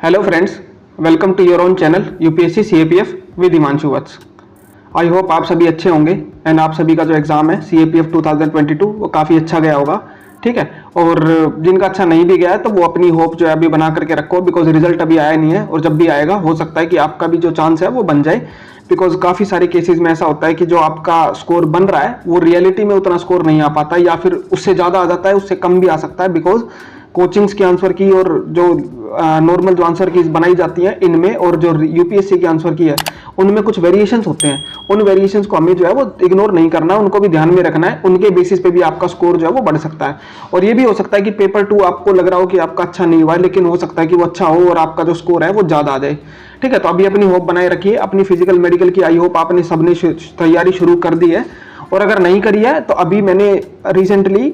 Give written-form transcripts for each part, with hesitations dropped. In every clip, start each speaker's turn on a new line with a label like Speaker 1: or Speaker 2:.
Speaker 1: Hello friends, welcome to your own channel UPSC CAPF with Himanshu Vats. I hope आप सभी अच्छे होंगे एंड आप सभी का जो एग्ज़ाम है सीएपीएफ 2022 वो काफ़ी अच्छा गया होगा। ठीक है, और जिनका अच्छा नहीं भी गया है तो वो अपनी होप जो है अभी बना करके रखो, बिकॉज रिजल्ट अभी आया नहीं है और जब भी आएगा हो सकता है कि आपका भी जो चांस है वो बन जाए। बिकॉज काफ़ी सारे केसेस में ऐसा होता है कि जो आपका स्कोर बन रहा है वो रियलिटी में उतना स्कोर नहीं आ पाता, या फिर उससे ज़्यादा आ जाता है, उससे कम भी आ सकता है। बिकॉज कोचिंग्स के आंसर की और जो नॉर्मल जो आंसर की बनाई जाती हैं इनमें और जो यूपीएससी के आंसर की है उनमें कुछ वेरिएशंस होते हैं। उन वेरिएशंस को हमें जो है वो इग्नोर नहीं करना है, उनको भी ध्यान में रखना है। उनके बेसिस पे भी आपका स्कोर जो है वो बढ़ सकता है। और ये भी हो सकता है कि पेपर 2 आपको लग रहा हो कि आपका अच्छा नहीं हुआ है, लेकिन हो सकता है कि वो अच्छा हो और आपका जो स्कोर है वो ज़्यादा आ जाए। ठीक है, तो अभी अपनी होप बनाए रखिए, अपनी फिजिकल मेडिकल की आई होप आपने सबने तैयारी शुरू कर दी है। और अगर नहीं करी है तो अभी मैंने recently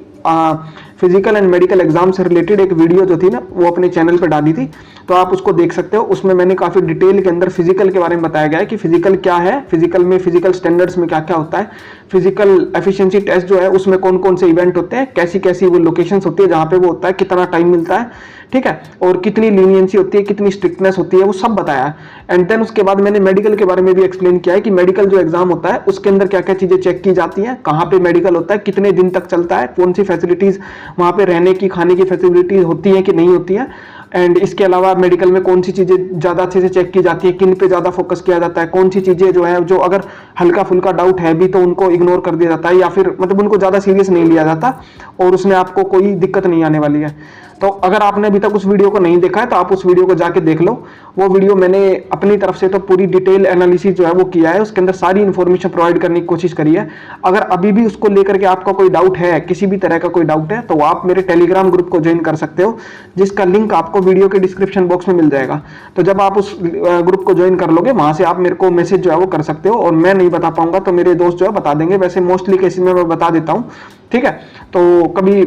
Speaker 1: physical and medical exam से रिलेटेड एक वीडियो जो थी ना वो अपने चैनल पर डाली थी, तो आप उसको देख सकते हो। उसमें मैंने काफ़ी डिटेल के अंदर फिजिकल के बारे में बताया गया है कि फिजिकल क्या है, फिजिकल में फिजिकल स्टैंडर्ड्स में क्या क्या होता है, फिजिकल एफिशिएंसी टेस्ट जो है उसमें कौन कौन से इवेंट होते हैं, कैसी कैसी वो लोकेशंस होती है जहाँ पे वो होता है, कितना टाइम मिलता है, ठीक है, और कितनी लीनियंसी होती है, कितनी स्ट्रिक्टनेस होती है, वो सब बताया है। एंड देन उसके बाद मैंने मेडिकल के बारे में भी एक्सप्लेन किया है कि मेडिकल जो एग्जाम होता है उसके अंदर क्या क्या चीज़ें चेक की जाती हैं, कहाँ पे मेडिकल होता है, कितने दिन तक चलता है, कौन सी फैसिलिटीज़ वहाँ पे रहने की खाने की फैसिलिटीज होती है कि नहीं होती है। एंड इसके अलावा मेडिकल में कौन सी चीज़ें ज़्यादा अच्छे से चेक की जाती है, किन पे ज़्यादा फोकस किया जाता है, कौन सी चीज़ें जो है जो अगर हल्का फुल्का डाउट है भी तो उनको इग्नोर कर दिया जाता है, या फिर मतलब उनको ज़्यादा सीरियस नहीं लिया जाता और उसमें आपको कोई दिक्कत नहीं आने वाली है। तो अगर आपने अभी तक उस वीडियो को नहीं देखा है तो आप उस वीडियो को जाके देख लो। वो वीडियो मैंने अपनी तरफ से तो पूरी डिटेल एनालिसिस जो है वो किया है, उसके अंदर सारी इन्फॉर्मेशन प्रोवाइड करने की कोशिश करी है। अगर अभी भी उसको लेकर के आपका कोई डाउट है, किसी भी तरह का कोई डाउट है, तो आप मेरे टेलीग्राम ग्रुप को ज्वाइन कर सकते हो, जिसका लिंक आपको वीडियो के डिस्क्रिप्शन बॉक्स में मिल जाएगा। तो जब आप उस ग्रुप को ज्वाइन कर लोगे वहां से आप मेरे को मैसेज जो है वो कर सकते हो, और मैं नहीं बता पाऊंगा तो मेरे दोस्त जो है बता देंगे। वैसे मोस्टली केसेस में मैं बता देता हूँ, ठीक है। तो कभी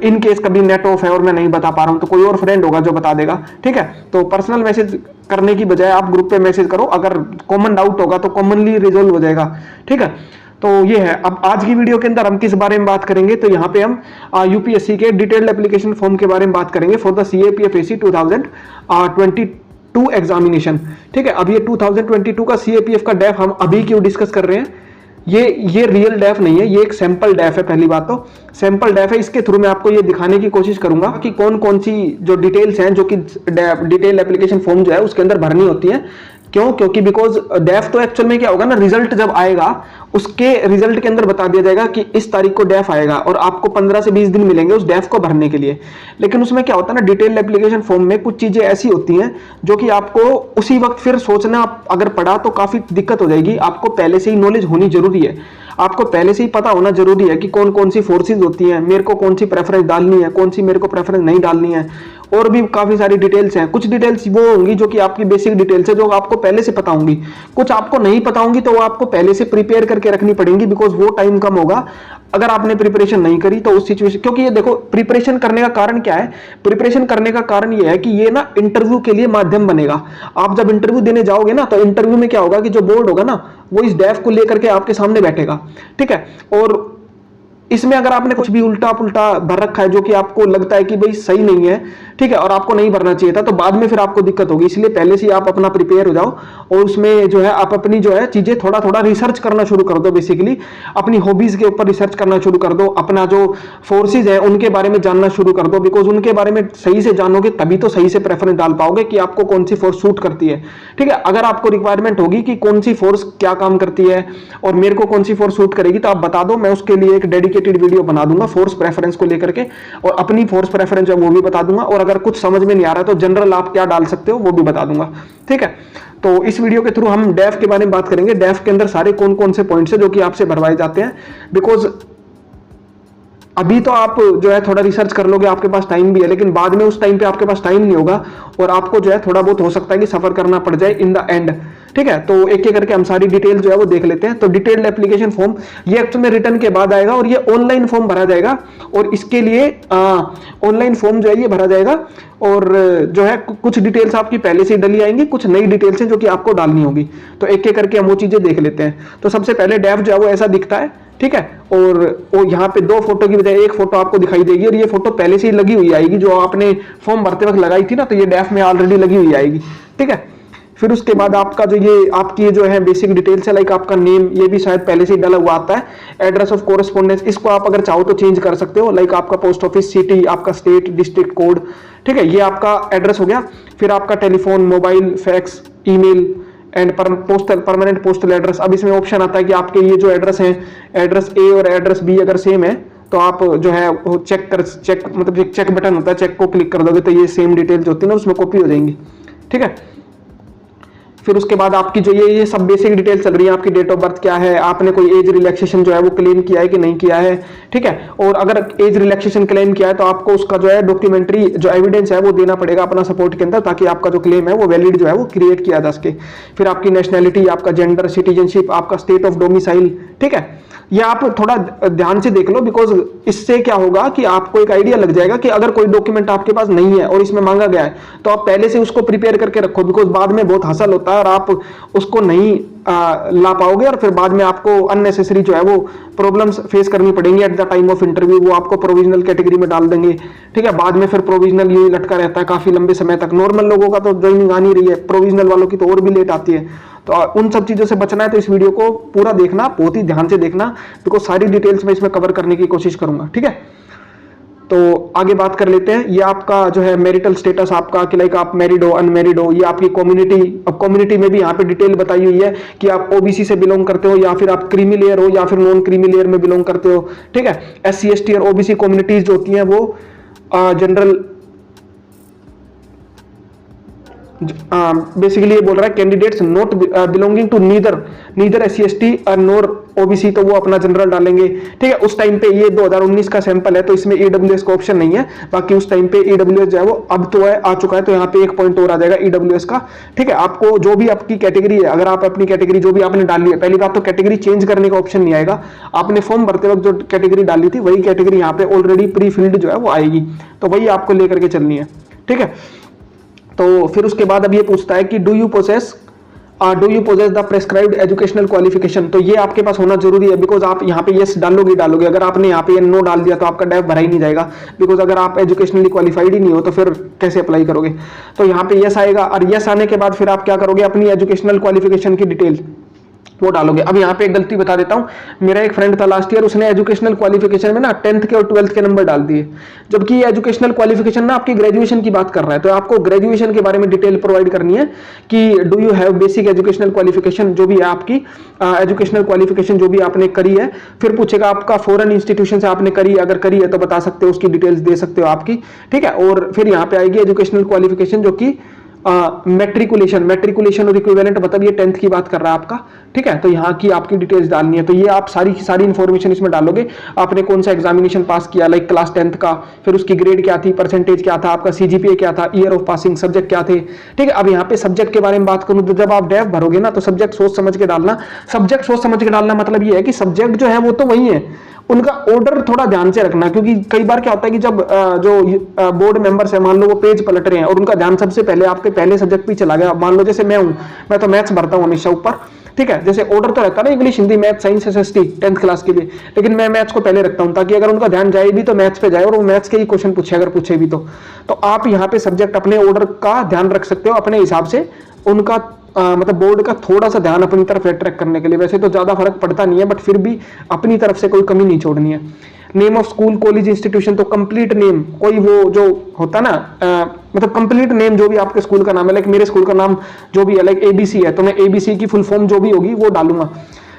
Speaker 1: इन केस कभी नेट ऑफ है और मैं नहीं बता पा रहा हूं तो कोई और फ्रेंड होगा जो बता देगा, ठीक है। तो पर्सनल मैसेज करने की बजाय आप ग्रुप पे मैसेज करो, अगर कॉमन डाउट होगा तो कॉमनली रिजोल्व हो जाएगा, ठीक है। तो ये है। अब आज की वीडियो के अंदर हम किस बारे में बात करेंगे, तो यहाँ पे हम यूपीएससी के डिटेल्ड एप्लीकेशन फॉर्म के बारे में बात करेंगे for the CAPF AC 2022 examination, ठीक है। अब ये 2022 का सीएपीएफ का डैफ हम अभी क्यों डिस्कस कर रहे हैं, ये रियल डैफ नहीं है, ये एक सैंपल डैफ है। पहली बात तो सैंपल डैफ है, इसके थ्रू मैं आपको ये दिखाने की कोशिश करूंगा कि कौन कौन सी जो डिटेल्स हैं जो कि डिटेल एप्लीकेशन फॉर्म जो है उसके अंदर भरनी होती है। क्यों? क्योंकि बिकॉज डैफ तो एक्चुअल में क्या होगा ना, रिजल्ट जब आएगा उसके रिजल्ट के अंदर बता दिया जाएगा कि इस तारीख को डैफ आएगा और आपको 15 से 20 दिन मिलेंगे उस डैफ को भरने के लिए। लेकिन उसमें क्या होता है ना, डिटेल एप्लीकेशन फॉर्म में कुछ चीजें ऐसी होती हैं जो कि आपको उसी वक्त फिर सोचना, अगर पढ़ा तो काफी दिक्कत हो जाएगी। आपको पहले से ही नॉलेज होनी जरूरी है, आपको पहले से ही पता होना जरूरी है कि कौन कौन सी फोर्सेज होती हैं, मेरे को कौन सी प्रेफरेंस डालनी है, कौन सी मेरे को प्रेफरेंस नहीं डालनी है, और भी काफी सारी डिटेल्स हैं। कुछ डिटेल्स वो होंगी जो कि आपकी बेसिक डिटेल्स है जो आपको पहले से पता होंगी, कुछ आपको नहीं पता होंगी तो वो आपको पहले से प्रिपेयर करके रखनी पड़ेंगी, बिकॉज वो टाइम कम होगा अगर आपने प्रिपरेशन नहीं करी तो उस सिचुएशन। क्योंकि ये देखो, प्रिपरेशन करने का कारण क्या है, प्रिपरेशन करने का कारण ये है कि ये ना इंटरव्यू के लिए माध्यम बनेगा। आप जब इंटरव्यू देने जाओगे ना तो इंटरव्यू में क्या होगा कि जो बोर्ड होगा ना वो इस डैफ को लेकर के आपके सामने बैठेगा, ठीक है। और इसमें अगर आपने कुछ भी उल्टा पुल्टा भर रखा है जो कि आपको लगता है कि भाई सही नहीं है, ठीक है, और आपको नहीं भरना चाहिए था, तो बाद में फिर आपको दिक्कत होगी। इसलिए पहले से आप अपना प्रिपेयर हो जाओ और उसमें जो है आप अपनी जो है चीजें थोड़ा थोड़ा रिसर्च करना शुरू कर दो। बेसिकली अपनी हॉबीज के ऊपर रिसर्च करना शुरू कर दो, अपना जो फोर्सेज है उनके बारे में जानना शुरू कर दो, बिकॉज उनके बारे में सही से जानोगे तभी तो सही से प्रेफरेंस डाल पाओगे कि आपको कौन सी फोर्स सूट करती है, ठीक है। अगर आपको रिक्वायरमेंट होगी कि कौन सी फोर्स क्या काम करती है और मेरे को कौन सी फोर्स सूट करेगी, तो आप बता दो, मैं उसके लिए एक डेडिकेटेड वीडियो बना दूंगा फोर्स प्रेफरेंस को लेकर के, और अपनी फोर्स प्रेफरेंस है वो भी बता दूंगा, और अगर कुछ समझ में नहीं आ रहा तो जनरल आप क्या डाल सकते हो वो भी बता दूंगा, ठीक है। तो इस वीडियो के थ्रू हम डैफ के बारे में बात करेंगे, डैफ के अंदर सारे कौन कौन से पॉइंट्स है जो कि आपसे भरवाए जाते हैं। बिकॉज अभी तो आप जो है थोड़ा रिसर्च कर लोगे, आपके पास टाइम भी है, लेकिन बाद में उस टाइम पे आपके पास टाइम नहीं होगा और आपको जो है थोड़ा बहुत हो सकता है कि सफर करना पड़ जाए इन द एंड, ठीक है। तो एक एक करके हम सारी डिटेल जो है वो देख लेते हैं। तो डिटेल्ड एप्लीकेशन फॉर्म ये एक्चुअल में रिटर्न के बाद आएगा और ये ऑनलाइन फॉर्म भरा जाएगा, और इसके लिए ऑनलाइन फॉर्म जो है ये भरा जाएगा, और जो है कुछ डिटेल्स आपकी पहले से ही डली आएंगी, कुछ नई डिटेल्स हैं जो कि आपको डालनी होगी। तो एक एक करके हम वो चीजें देख लेते हैं। तो सबसे पहले डैफ जो है वो ऐसा दिखता है, ठीक है। और यहाँ पे 2 फोटो की बजाय 1 फोटो आपको दिखाई देगी, और ये फोटो पहले से ही लगी हुई आएगी, जो आपने फॉर्म भरते वक्त लगाई थी ना, तो ये डैफ में ऑलरेडी लगी हुई आएगी, ठीक है। फिर उसके बाद आपका जो ये आपकी जो है बेसिक डिटेल्स है, लाइक आपका नेम, ये भी शायद पहले से ही डाला हुआ आता है। एड्रेस ऑफ कोरेस्पोंडेंस, इसको आप अगर चाहो तो चेंज कर सकते हो, लाइक आपका पोस्ट ऑफिस, सिटी, आपका स्टेट, डिस्ट्रिक्ट कोड, ठीक है, ये आपका एड्रेस हो गया। फिर आपका telephone, mobile, fax, email and postal, permanent postal address. अब इसमें ऑप्शन आता है कि आपके ये जो एड्रेस है, एड्रेस ए और एड्रेस बी अगर सेम है तो आप जो है वो चेक मतलब एक चेक बटन होता है, चेक को क्लिक कर दोगे तो ये सेम डिटेल्स होती है ना उसमें कॉपी हो जाएंगी, ठीक है। फिर उसके बाद आपकी जो ये सब बेसिक डिटेल चल रही है, आपकी डेट ऑफ बर्थ क्या है, आपने कोई एज रिलैक्सेशन जो है वो क्लेम किया है कि नहीं किया है, ठीक है। और अगर एज रिलैक्सेशन क्लेम किया है तो आपको उसका जो है डॉक्यूमेंट्री जो एविडेंस है वो देना पड़ेगा अपना सपोर्ट के अंदर, ताकि आपका जो क्लेम है वो वैलिड जो है वो क्रिएट किया जा सके। फिर आपकी नेशनैलिटी, आपका जेंडर, सिटीजनशिप, आपका स्टेट ऑफ डोमिसाइल, ठीक है। ये आप थोड़ा ध्यान से देख लो, बिकॉज इससे क्या होगा कि आपको एक आइडिया लग जाएगा कि अगर कोई डॉक्यूमेंट आपके पास नहीं है और इसमें मांगा गया है तो आप पहले से उसको प्रिपेयर करके रखो, बिकॉज बाद में बहुत हासिल होता है और आप उसको नहीं ला पाओगे और फिर बाद में आपको अननेसेसरी जो है वो प्रॉब्लम्स फेस करनी पड़ेंगी at the time of interview. वो आपको प्रोविजनल कैटेगरी में डाल देंगे, ठीक है। बाद में फिर प्रोविजनल ये लटका रहता है काफी लंबे समय तक। नॉर्मल लोगों का तो ज्वाइनिंग आ नहीं रही है, प्रोविजनल वालों की तो और भी लेट आती है। तो उन सब चीजों से बचना है तो इस वीडियो को पूरा देखना, बहुत ही ध्यान से देखना, बिकॉज सारी डिटेल्स मैं इसमें कवर करने की कोशिश करूंगा, ठीक है। तो आगे बात कर लेते हैं। ये आपका जो है मैरिटल स्टेटस आपका, कि लाइक आप मैरिड हो, अनमैरिड हो, ये आपकी कम्युनिटी। अब कम्युनिटी में भी यहाँ पे डिटेल बताई हुई है कि आप ओबीसी से बिलोंग करते हो या फिर आप क्रीमी लेयर हो या फिर नॉन क्रीमी लेयर में बिलोंग करते हो, ठीक है। SC ST और ओबीसी कम्युनिटीज जो होती हैं वो जनरल बेसिकली ये बोल रहा है candidates not belonging to neither SC ST और नॉर OBC, तो वो अपना जनरल डालेंगे, ठीक है। उस टाइम पे ये 2019 का सैंपल है तो इसमें EWS का ऑप्शन नहीं है, बाकी उस टाइम पे EWS जो है वो अब तो है, आ चुका है, तो यहाँ पे 1 पॉइंट और आ जाएगा EWS का, ठीक है। आपको जो भी आपकी कैटेगरी है, अगर आप अपनी कैटेगरी जो भी आपने डाली है, पहली बात तो कैटेगरी चेंज करने का ऑप्शन नहीं आएगा। आपने फॉर्म भरते वक्त जो कैटेगरी डाली थी वही कैटेगरी यहाँ पे ऑलरेडी प्री फिल्ड जो है वो आएगी, तो वही आपको लेकर के चलनी है, ठीक है। तो फिर उसके बाद अब ये पूछता है कि do you possess the prescribed educational qualification, तो ये आपके पास होना जरूरी है, बिकॉज आप यहाँ पे यस डालोगे। अगर आपने यहाँ पे नो डाल दिया तो आपका डैफ भरा ही नहीं जाएगा, बिकॉज अगर आप एजुकेशनली क्वालिफाइड ही नहीं हो तो फिर कैसे अप्लाई करोगे। तो यहाँ पे यस आएगा, और यस आने के बाद फिर आप क्या करोगे, अपनी एजुकेशनल क्वालिफिकेशन की डिटेल वो डालोगे। अब यहाँ पे एक गलती बता देता हूँ, मेरा एक फ्रेंड था लास्ट ईयर, उसने एजुकेशनल क्वालिफिकेशन में ना 10th के और 12th के नंबर डाल दिए, जबकि ये एजुकेशनल क्वालिफिकेशन ना आपकी ग्रेजुएशन की बात कर रहा है। तो आपको ग्रेजुएशन के बारे में डिटेल प्रोवाइड करनी है कि do you have basic educational qualification, जो भी है आपकी एजुकेशनल क्वालिफिकेशन जो भी आपने करी है। फिर पूछेगा आपका फॉरेन इंस्टीट्यूशन से आपने करी है, अगर करी है तो बता सकते हो, उसकी डिटेल्स दे सकते हो आपकी, ठीक है। और फिर यहाँ पे आएगी एजुकेशनल क्वालिफिकेशन जो कि मैट्रिकुलेशन और इक्विवेलेंट, मतलब ये 10th की बात कर रहा है आपका, ठीक है। तो यहाँ की आपकी डिटेल्स डालनी है, तो ये आप सारी इंफॉर्मेशन इसमें डालोगे। आपने कौन सा एग्जामिनेशन पास किया, लाइक क्लास 10th का, फिर उसकी ग्रेड क्या थी, परसेंटेज क्या था, आपका CGPA क्या था, ईयर ऑफ पासिंग, सब्जेक्ट क्या थे, ठीक है। अब यहाँ पे सब्जेक्ट के बारे में बात करूँ तो जब आप डैफ भरोगे ना तो सब्जेक्ट सोच समझ के डालना। सब्जेक्ट सोच समझ के डालना मतलब ये है कि सब्जेक्ट जो है वो तो वही है, उनका ऑर्डर थोड़ा ध्यान से रखना, क्योंकि कई बार क्या होता है कि जब जो बोर्ड मेंबर्स है, मान लो वो पेज पलट रहे हैं और उनका ध्यान सबसे पहले आपके पहले सब्जेक्ट पे चला गया। मान लो जैसे मैं तो मैथ्स भरता हूँ हमेशा ऊपर, ठीक है। जैसे ऑर्डर तो रहता है ना, English, Hindi, math, science, SST 10th class के लिए, लेकिन मैं मैथ्स को पहले रखता हूँ ताकि अगर उनका ध्यान जाए भी तो मैथ्स पे जाए और वो मैथ्स के ही क्वेश्चन पूछे, अगर पूछे भी तो आप यहाँ पे सब्जेक्ट अपने ऑर्डर का ध्यान रख सकते हो अपने हिसाब से, उनका मतलब बोर्ड का थोड़ा सा ध्यान अपनी तरफ अट्रैक्ट करने के लिए। वैसे तो ज्यादा फर्क पड़ता नहीं है, बट फिर भी अपनी तरफ से कोई कमी नहीं छोड़नी है। Name of school, college, institution, तो कंप्लीट नेम, कोई वो जो होता ना मतलब कंप्लीट नेम जो भी आपके स्कूल का नाम है, लाइक मेरे स्कूल का नाम जो भी है लाइक ABC है, तो मैं ABC की फुल फॉर्म जो भी होगी वो डालूंगा,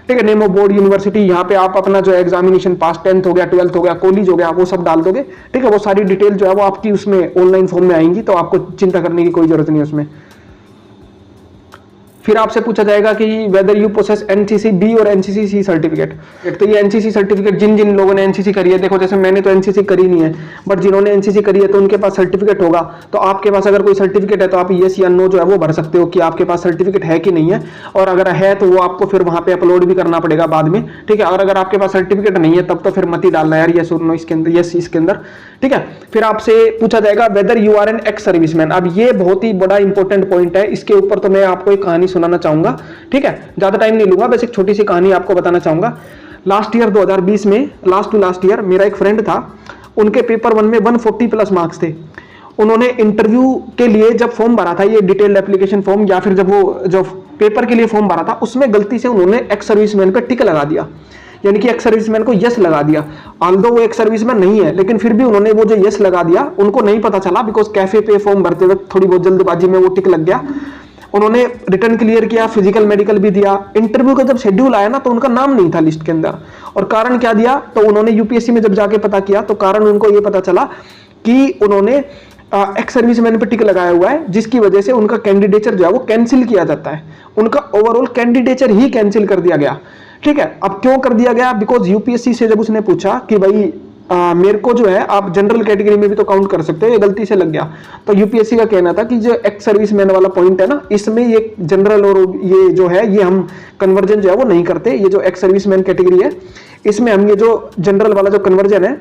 Speaker 1: ठीक है। नेम ऑफ बोर्ड, यूनिवर्सिटी, यहाँ पे आप अपना जो एग्जामिनेशन पास 10th हो गया, 12th हो गया, कॉलेज हो गया, वो सब डाल दोगे, ठीक है। वो सारी डिटेल जो है वो आपकी उसमें ऑनलाइन फॉर्म में आएंगी, तो आपको चिंता करने की कोई जरूरत नहीं है उसमें। फिर आपसे पूछा जाएगा कि whether you possess NCC B और NCC C सर्टिफिकेट। तो ये NCC सर्टिफिकेट जिन लोगों ने NCC करी है, देखो जैसे मैंने तो NCC करी नहीं है, बट जिन्होंने NCC करी है तो उनके पास सर्टिफिकेट होगा। तो आपके पास अगर कोई सर्टिफिकेट है तो आप यस या नो जो है वो भर सकते हो कि आपके पास सर्टिफिकेट है कि नहीं है, और अगर है तो वो आपको फिर वहां पे अपलोड भी करना पड़ेगा बाद में, ठीक है। और अगर आपके पास सर्टिफिकेट नहीं है तब तो फिर मत ही डालना यार यस और नो इसके अंदर, यस इसके अंदर, ठीक है। फिर आपसे पूछा जाएगा whether you are an ex serviceman. अब ये बहुत ही बड़ा इंपॉर्टेंट पॉइंट है, इसके ऊपर तो मैं आपको एक कहानी सुनाना चाहूंगा, ठीक है। ज्यादा टाइम नहीं लूंगा, बस एक छोटी सी कहानी आपको बताना चाहूंगा। लास्ट ईयर 2020 में, लास्ट टू लास्ट ईयर, मेरा एक फ्रेंड था, उनके पेपर 1 में 140 प्लस मार्क्स थे। उन्होंने इंटरव्यू के लिए जब फॉर्म भरा था, ये डिटेल्ड एप्लीकेशन फॉर्म, या फिर जब वो जो पेपर के लिए फॉर्म भरा था, उसमें गलती से उन्होंने एक्स सर्विसमैन पे टिक लगा दिया, यानी कि एक्स सर्विसमैन को यस लगा दिया। ऑल्दो वो एक्स सर्विसमैन नहीं है, लेकिन फिर भी उन्होंने वो जो यस लगा दिया, उनको नहीं पता चला, बिकॉज कैफे पे फॉर्म भरते वक्त थोड़ी बहुत जल्दबाजी में वो टिक लग गया। उन्होंने रिटर्न क्लियर किया, फिजिकल मेडिकल भी दिया, इंटरव्यू का जब शेड्यूल आया ना तो उनका नाम नहीं था लिस्ट के अंदर। और कारण क्या दिया, तो उन्होंने यूपीएससी में जब जाके पता किया तो कारण उनको ये पता चला कि उन्होंने एक्स सर्विसमैन पे टिक लगाया हुआ है, जिसकी वजह से उनका कैंडिडेचर जो है वो कैंसिल किया जाता है, उनका ओवरऑल कैंडिडेचर ही कैंसिल कर दिया गया। ठीक है, अब क्यों कर दिया गया, बिकॉज यूपीएससी से जब उसने पूछा कि भाई मेरे को जो है आप जनरल कैटेगरी में भी तो काउंट कर सकते हो, ये गलती से लग गया, तो यूपीएससी का कहना था कि जो एक्स सर्विसमैन वाला पॉइंट है ना, इसमें ये जनरल और ये जो है ये हम कन्वर्जन जो है वो नहीं करते, ये जो एक्स सर्विसमैन कैटेगरी है इसमें हम ये जो जनरल वाला जो कन्वर्जन है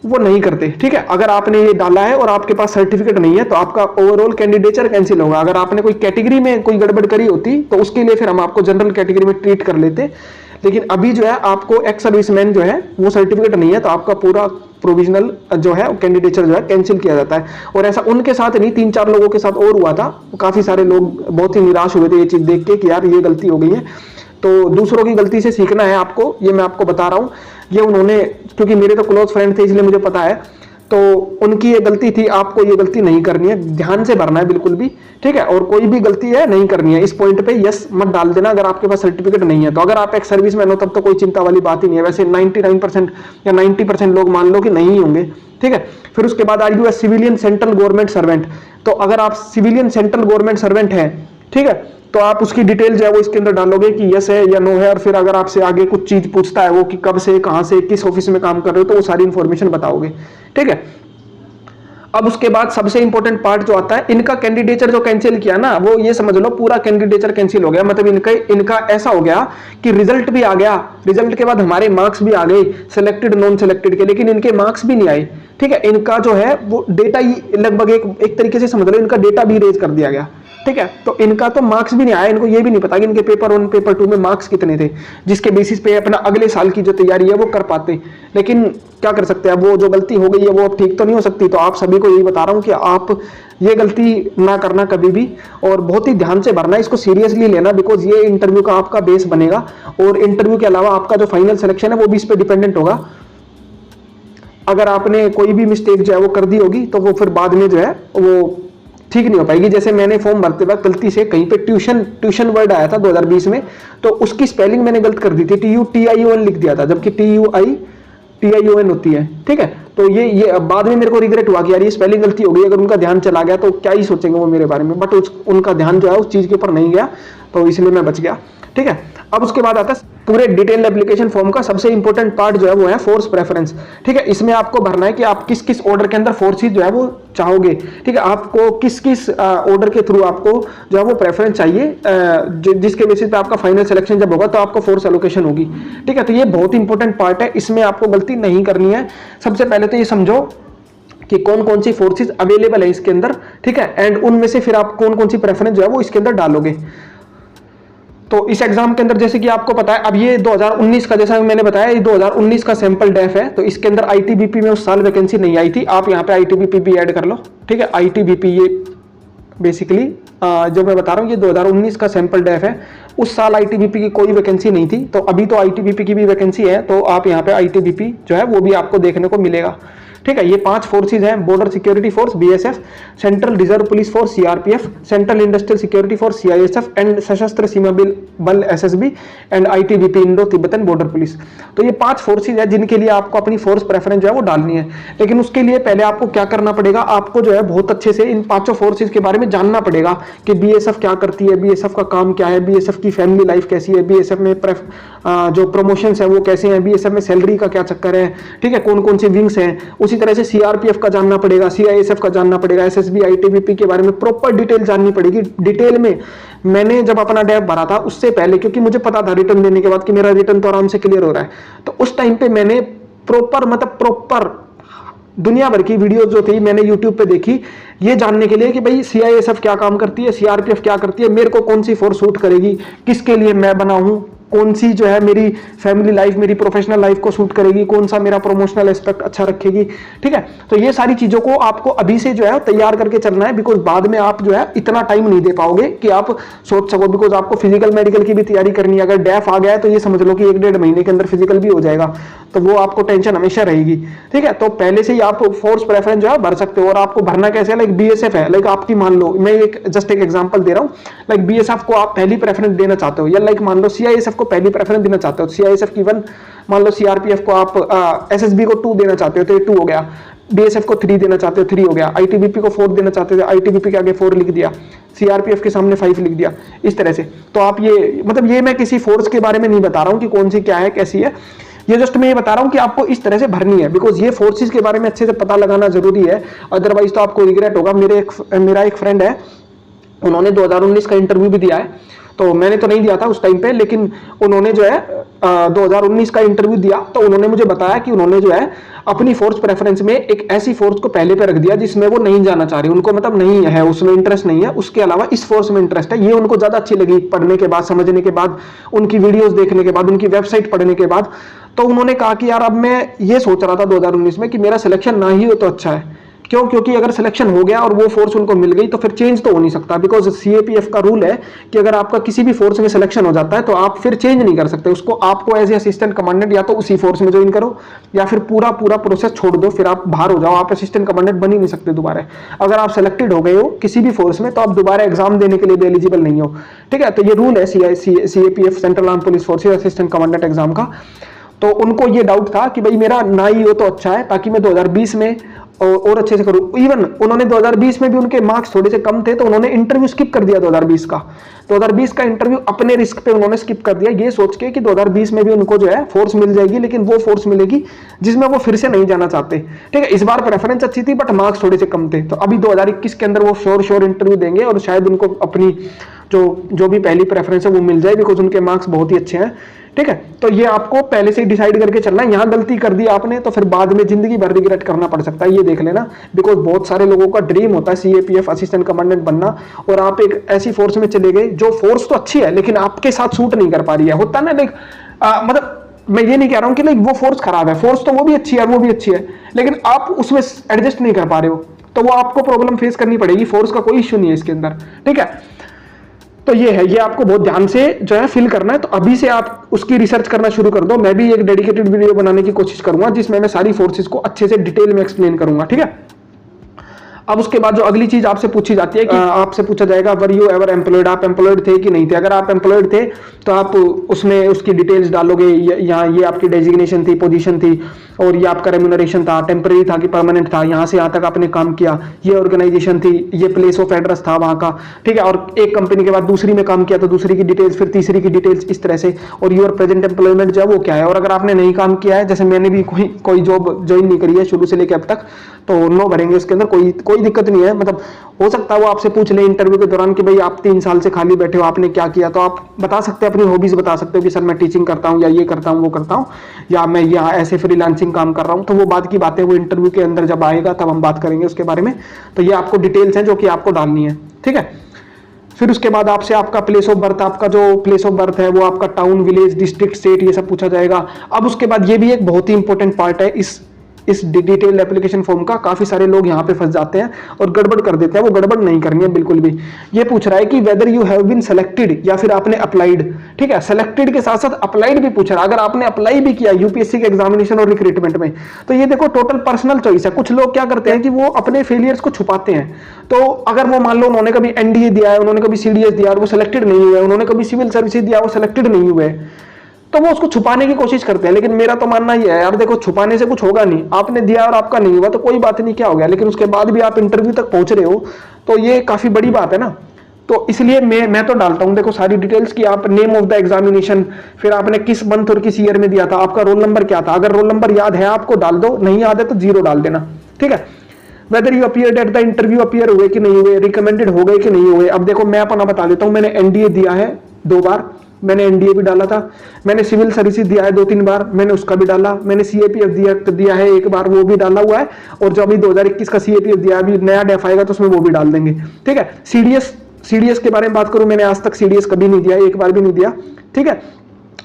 Speaker 1: वो नहीं करते। ठीक है, अगर आपने ये डाला है और आपके पास सर्टिफिकेट नहीं है तो आपका ओवरऑल कैंडिडेचर कैंसिल होगा। अगर आपने कोई कैटेगरी में कोई गड़बड़ करी होती तो उसके लिए फिर हम आपको जनरल कैटेगरी में ट्रीट कर लेते, लेकिन अभी जो है आपको एक्स सर्विसमैन जो है वो सर्टिफिकेट नहीं है तो आपका पूरा प्रोविजनल जो है कैंडिडेचर जो है कैंसिल किया जाता है। और ऐसा उनके साथ नहीं, 3-4 लोगों के साथ और हुआ था, काफी सारे लोग बहुत ही निराश हुए थे ये चीज देख के कि यार ये गलती हो गई है। तो दूसरों की गलती से सीखना है आपको, ये मैं आपको बता रहा हूँ। ये उन्होंने, क्योंकि मेरे तो क्लोज फ्रेंड थे इसलिए मुझे पता है, तो उनकी ये गलती थी, आपको ये गलती नहीं करनी है, ध्यान से भरना है बिल्कुल भी। ठीक है, और कोई भी गलती है नहीं करनी है, इस पॉइंट पे यस मत डाल देना अगर आपके पास सर्टिफिकेट नहीं है। तो अगर आप एक सर्विसमैन हो तब तो कोई चिंता वाली बात ही नहीं है, वैसे 99% या 90% लोग मान लो कि नहीं होंगे। ठीक है, फिर उसके बाद are you a civilian central government servant, तो अगर आप सिविलियन सेंट्रल गवर्नमेंट सर्वेंट हैं, ठीक है, तो आप उसकी डिटेल जो है वो इसके अंदर डालोगे कि यस है या नो है, और फिर अगर आपसे आगे कुछ चीज पूछता है वो कि कब से, कहां से, किस ऑफिस में काम कर रहे हो, तो वो सारी इंफॉर्मेशन बताओगे। ठीक है, अब उसके बाद सबसे इंपॉर्टेंट पार्ट जो आता है, इनका कैंडिडेचर जो कैंसिल किया ना, वो ये समझ लो पूरा कैंडिडेचर कैंसिल हो गया, मतलब इनका ऐसा हो गया कि रिजल्ट भी आ गया, रिजल्ट के बाद हमारे मार्क्स भी आ गए सेलेक्टेड नॉन सेलेक्टेड के, लेकिन इनके मार्क्स भी नहीं आए। ठीक है, इनका जो है वो डेटा ही लगभग एक तरीके से समझ लो इनका डेटा भी इरेज कर दिया गया। ठीक है, तो इनका तो मार्क्स भी नहीं आया, इनको ये भी नहीं पता कि इनके पेपर 1 पेपर 2 में मार्क्स कितने थे, जिसके बेसिस पे अपना अगले साल की जो तैयारी है वो कर पाते। लेकिन क्या कर सकते हैं, अब वो जो गलती हो गई है वो अब ठीक तो नहीं हो सकती। तो आप सभी को यही बता रहा हूं कि आप ये गलती ना करना कभी भी, और बहुत ही ध्यान से भरना, इसको सीरियसली लेना, बिकॉज ये इंटरव्यू का आपका बेस बनेगा, और इंटरव्यू के अलावा आपका जो फाइनल सिलेक्शन है वो भी इस पर डिपेंडेंट होगा। अगर आपने कोई भी मिस्टेक जो है वो कर दी होगी तो वो फिर बाद में जो है वो ठीक नहीं हो पाएगी। जैसे मैंने फॉर्म भरते वक्त गलती से कहीं पे ट्यूशन वर्ड आया था 2020 में, तो उसकी स्पेलिंग मैंने गलत कर दी थी, TUTION लिख दिया था, जबकि TUITION होती है। ठीक है, तो ये बाद में मेरे को रिग्रेट हुआ कि यार ये स्पेलिंग गलती हो गई, अगर उनका ध्यान चला गया तो क्या ही सोचेंगे वो मेरे बारे में, बट उनका ध्यान जो है उस चीज के ऊपर नहीं गया, तो इसलिए मैं बच गया। ठीक है, अब उसके बाद आता है पूरे डिटेल एप्लीकेशन फॉर्म का सबसे इंपॉर्टेंट पार्ट जो है वो है फोर्स प्रेफरेंस। ठीक है, इसमें आपको भरना है कि आप किस किस ऑर्डर के अंदर फोर्सेज जो है वो चाहोगे। ठीक है, आपको किस किस ऑर्डर के थ्रू आपको जो है वो प्रेफरेंस चाहिए, जिसके बेसिस पे आपका फाइनल सिलेक्शन जब होगा तो आपको फोर्स एलोकेशन होगी। ठीक है, तो ये बहुत इंपॉर्टेंट पार्ट है, इसमें आपको गलती नहीं करनी है। सबसे पहले तो ये समझो कि कौन कौन सी फोर्सेज अवेलेबल है इसके अंदर। ठीक है, एंड उनमें से फिर आप कौन कौन सी प्रेफरेंस जो है वो इसके अंदर डालोगे। तो इस एग्जाम के अंदर जैसे कि आपको पता है, अब ये 2019 का, जैसा मैंने बताया, ये 2019 का सैंपल डेफ है, तो इसके अंदर आईटीबीपी में उस साल वैकेंसी नहीं आई थी। आप यहाँ पे आईटीबीपी भी ऐड कर लो। ठीक है, आईटीबीपी ये बेसिकली जो मैं बता रहा हूँ ये 2019 का सैंपल डेफ है, उस साल आईटीबीपी की कोई वैकेंसी नहीं थी, तो अभी तो आईटीबीपी की भी वैकेंसी है, तो आप यहाँ पे आईटीबीपी जो है वो भी आपको देखने को मिलेगा। ठीक है, ये 5 फोर्सेज हैं, border security force BSF, central reserve police force CRPF, central industrial security force CISF and सशस्त्र सीमा बल SSB and ITBP Indo Tibetan border police. तो ये 5 फोर्सेज है जिनके लिए आपको अपनी फोर्स प्रेफरेंस जो है वो डालनी है। लेकिन उसके लिए पहले आपको क्या करना पड़ेगा, आपको जो है बहुत अच्छे से इन 5 फोर्सेज के बारे में जानना पड़ेगा कि BSF क्या करती है, BSF का काम क्या है, BSF की फैमिली लाइफ कैसी है, BSF में जो प्रमोशंस है वो कैसे हैं, BSF में सैलरी का क्या चक्कर है। ठीक है, कौन कौन सी विंग्स हैं, उसी तरह से CRPF का जानना पड़ेगा, CISF का जानना पड़ेगा, SSB ITBP के बारे में प्रॉपर डिटेल जाननी पड़ेगी। डिटेल में मैंने जब अपना डेफ भरा था उससे पहले, क्योंकि मुझे पता था रिटर्न देने के बाद कि मेरा रिटर्न तो आराम से क्लियर हो रहा है, तो उस टाइम पे मैंने प्रॉपर दुनिया भर की वीडियो जो थी मैंने यूट्यूब पे देखी, ये जानने के लिए कि भाई CISF क्या काम करती है, CRPF क्या करती है, मेरे को कौन सी फोर्स सूट करेगी, किसके लिए मैं बना हूं, कौन सी जो है मेरी फैमिली लाइफ, मेरी प्रोफेशनल लाइफ को सूट करेगी, कौन सा मेरा प्रमोशनल एस्पेक्ट अच्छा रखेगी, ठीक है। तो ये सारी चीजों को आपको अभी से जो है तैयार करके चलना है, बिकॉज बाद में आप जो है इतना टाइम नहीं दे पाओगे कि आप सोच सको, बिकॉज आपको फिजिकल मेडिकल की भी तैयारी करनी है। अगर डैफ आ गया है तो ये समझ लो कि 1-1.5 महीने के अंदर फिजिकल भी हो जाएगा, तो वो आपको टेंशन हमेशा रहेगी, ठीक है। तो पहले से ही आप फोर्स प्रेफरेंस जो है भर सकते हो। और आपको भरना कैसे है, लाइक बीएसएफ है, लाइक आपकी मान लो, मैं एक जस्ट एक एग्जांपल दे रहा हूं, लाइक बीएसएफ को आप पहली प्रेफरेंस देना चाहते हो, या लाइक मान लो सीआईएसएफ को पहली प्रेफरेंस देना चाहते हो, सीआईएसएफ की 1, मान लो सीआरपीएफ को आप एसएसबी को 2 देना चाहते हो तो ये 2 हो गया, बीएसएफ को 3 देना चाहते हो 3 हो गया, आईटीबीपी को 4 देना चाहते थे, आईटीबीपी के आगे 4 लिख दिया, सीआरपीएफ के सामने 5 लिख दिया, इस तरह से। तो आप ये मतलब ये मैं किसी फोर्स के बारे में नहीं बता रहा हूं कि कौन सी क्या है कैसी है, ये जस्ट मैं ये बता रहा हूं कि आपको इस तरह से भरनी है, बिकॉज ये फोर्सेस के बारे में अच्छे से पता लगाना जरूरी है, अदरवाइज तो आपको रिग्रेट होगा। मेरा एक फ्रेंड है, उन्होंने 2019 का इंटरव्यू भी दिया है, तो मैंने तो नहीं दिया था उस टाइम पे, लेकिन उन्होंने जो है 2019 का इंटरव्यू दिया, तो उन्होंने मुझे बताया कि उन्होंने जो है अपनी फोर्स प्रेफरेंस में एक ऐसी फोर्स को पहले पे रख दिया जिसमें वो नहीं जाना चाह रही, उनको मतलब नहीं है उसमें इंटरेस्ट नहीं है, उसके अलावा इस फोर्स में इंटरेस्ट है। ये उनको ज्यादा अच्छी लगी पढ़ने के बाद, समझने के बाद, उनकी वीडियोस देखने के बाद, उनकी वेबसाइट पढ़ने के बाद। तो उन्होंने कहा कि यार अब मैं ये सोच रहा था 2019 में कि मेरा सिलेक्शन ना ही हो तो अच्छा है, क्यों, क्योंकि अगर सिलेक्शन हो गया और वो फोर्स उनको मिल गई तो फिर चेंज तो हो नहीं सकता, बिकॉज सीएपीएफ का रूल है कि अगर आपका किसी भी फोर्स में सिलेक्शन हो जाता है तो आप फिर चेंज नहीं कर सकते उसको, आपको एज ए असिस्टेंट कमांडेंट या तो उसी फोर्स में ज्वाइन करो या फिर पूरा प्रोसेस छोड़ दो, फिर आप बाहर हो जाओ, आप असिस्टेंट कमांडेंट बन ही नहीं सकते दोबारा। अगर आप सेलेक्टेड हो गए हो किसी भी फोर्स में तो आप दोबारा एग्जाम देने के लिए भी एलिजिबल नहीं हो, ठीक है। तो ये रूल है CAPF, central arm police forces assistant commandant exam का। तो उनको ये डाउट था कि भाई मेरा ना ही हो तो अच्छा है, ताकि मैं 2020 में और अच्छे से करूं। इवन उन्होंने 2020 में भी उनके मार्क्स थोड़े से कम थे तो उन्होंने इंटरव्यू स्किप कर दिया 2020 का इंटरव्यू अपने रिस्क पे उन्होंने स्किप कर दिया, ये सोच के कि 2020 में भी उनको जो है फोर्स मिल जाएगी, लेकिन वो फोर्स मिलेगी जिसमें वो फिर से नहीं जाना चाहते, ठीक है। इस बार प्रेफरेंस अच्छी थी बट मार्क्स थोड़े से कम थे, तो अभी 2021 के अंदर वो श्योर इंटरव्यू देंगे और शायद उनको अपनी जो भी पहली प्रेफरेंस है वो मिल जाए, बिकॉज उनके मार्क्स बहुत ही अच्छे हैं, ठीक है। तो ये आपको पहले से ही डिसाइड करके चलना है, यहां गलती कर दी आपने तो फिर बाद में जिंदगी भर रिग्रेट करना पड़ सकता है, ये देख लेना। बिकॉज बहुत सारे लोगों का ड्रीम होता है सीएपीएफ असिस्टेंट कमांडेंट बनना, और आप एक ऐसी फोर्स में चले गए जो फोर्स तो अच्छी है लेकिन आपके साथ सूट नहीं कर पा रही है, होता है ना। लाइक मतलब मैं ये नहीं कह रहा हूं कि लाइक वो फोर्स खराब है, फोर्स तो वो भी अच्छी है, वो भी अच्छी है, लेकिन आप उसमें एडजस्ट नहीं कर पा रहे हो, तो वो आपको प्रॉब्लम फेस करनी पड़ेगी। फोर्स का कोई इश्यू नहीं है इसके अंदर, ठीक है। तो ये है, ये आपको बहुत ध्यान से जो है फिल करना है, तो अभी से आप उसकी रिसर्च करना शुरू कर दो। मैं भी एक डेडिकेटेड वीडियो बनाने की कोशिश करूंगा जिसमें मैं सारी फोर्सेस को अच्छे से डिटेल में एक्सप्लेन करूंगा, ठीक है। अब उसके बाद जो अगली चीज आपसे पूछी जाती है कि आपसे पूछा जाएगा वर यू एवर एम्प्लॉयड, आप एम्प्लॉयड थे कि नहीं थे। अगर आप एम्प्लॉयड थे तो आप उसमें उसकी डिटेल्स डालोगे, यहाँ ये आपकी डेजिग्नेशन थी, पोजीशन थी, और ये आपका रेम्यूनरेशन था, टेम्परेरी था कि परमानेंट था, यहाँ से यहाँ तक आपने काम किया, ये ऑर्गेनाइजेशन थी, ये प्लेस ऑफ एड्रेस था वहाँ का, ठीक है। और एक कंपनी के बाद दूसरी में काम किया तो दूसरी की डिटेल्स, फिर तीसरी की डिटेल्स, इस तरह से, और योर प्रेजेंट एम्प्लॉयमेंट जो है वो क्या है। और अगर आपने नहीं काम किया है, जैसे मैंने भी कोई जॉब ज्वाइन नहीं करी है शुरू से लेकर अब तक, तो नो भरेंगे उसके अंदर, कोई दिक्कत नहीं है। मतलब हो सकता है वो आपसे पूछ ले इंटरव्यू के दौरान कि भाई आप 3 साल से खाली बैठे हो, आपने क्या किया, तो आप बता सकते हैं, अपनी हॉबीज बता सकते हो कि सर मैं टीचिंग करता हूँ, या ये करता हूँ, वो करता हूँ, या मैं यहाँ ऐसे फ्रीलांसिंग काम कर रहा हूँ। तो वो बात की बातें वो इंटरव्यू के अंदर जब आएगा तब हम बात करेंगे उसके बारे में। तो ये आपको डिटेल्स हैं जो कि आपको डालनी है, ठीक है। फिर उसके बाद आपसे आपका प्लेस ऑफ बर्थ, आपका जो प्लेस ऑफ बर्थ है वो आपका टाउन, विलेज, डिस्ट्रिक्ट, स्टेट, ये सब पूछा जाएगा। अब उसके बाद ये भी एक बहुत ही इंपॉर्टेंट पार्ट है इस डिटेल एप्लीकेशन फॉर्म का। काफी सारे लोग यहाँ पे फंस जाते हैं और गड़बड़ कर देते हैं, वो गड़बड़ नहीं करनी है बिल्कुल भी। ये पूछ रहा है कि whether you have been selected, या फिर आपने अप्लाइड, ठीक है। सेलेक्टेड के साथ साथ अप्लाइड भी पूछ रहा है। अगर आपने अप्लाई भी किया यूपीएससी के एग्जामिनेशन और रिक्रूटमेंट में, तो ये देखो टोटल पर्सनल चॉइस है। कुछ लोग क्या करते हैं कि वो अपने फेलियर्स को छुपाते हैं। तो अगर वो मान लो उन्होंने कभी एनडीए दिया है, उन्होंने कभी सीडीएस दिया और वो सिलेक्टेड नहीं हुए, उन्होंने कभी सिविल सर्विसेज दिया वो सिलेक्टेड नहीं हुए, तो वो उसको छुपाने की कोशिश करते हैं। लेकिन मेरा तो मानना ये है यार, देखो छुपाने से कुछ होगा नहीं, आपने दिया और आपका नहीं हुआ तो कोई बात नहीं, क्या हो गया। लेकिन उसके बाद भी आप इंटरव्यू तक पहुंच रहे हो तो ये काफी बड़ी बात है ना। तो इसलिए मैं तो डालता हूं देखो सारी डिटेल्स की, आप नेम ऑफ द एग्जामिनेशन, फिर आपने किस मंथ और किस ईयर में दिया था, आपका रोल नंबर क्या था। अगर रोल नंबर याद है आपको डाल दो, नहीं याद है तो 0 डाल देना, ठीक है। Whether you appeared at the interview, appear हुए कि नहीं हुए, रिकमेंडेड हो गए कि नहीं हुए। अब देखो मैं अपना बता देता हूं, मैंने एनडीए दिया है 2 बार, मैंने एनडीए भी डाला था, मैंने सिविल सर्विसेज दिया है 2-3 बार, मैंने उसका भी डाला, मैंने सीएपीएफ दिया है 1 बार, वो भी डाला हुआ है। और जो अभी 2021 का सीएपीएफ दिया है, अभी नया डेफ आएगा तो उसमें वो भी डाल देंगे, ठीक है। सीडीएस के बारे में बात करूं, मैंने आज तक सीडीएस कभी नहीं दिया, 1 बार भी नहीं दिया, ठीक है।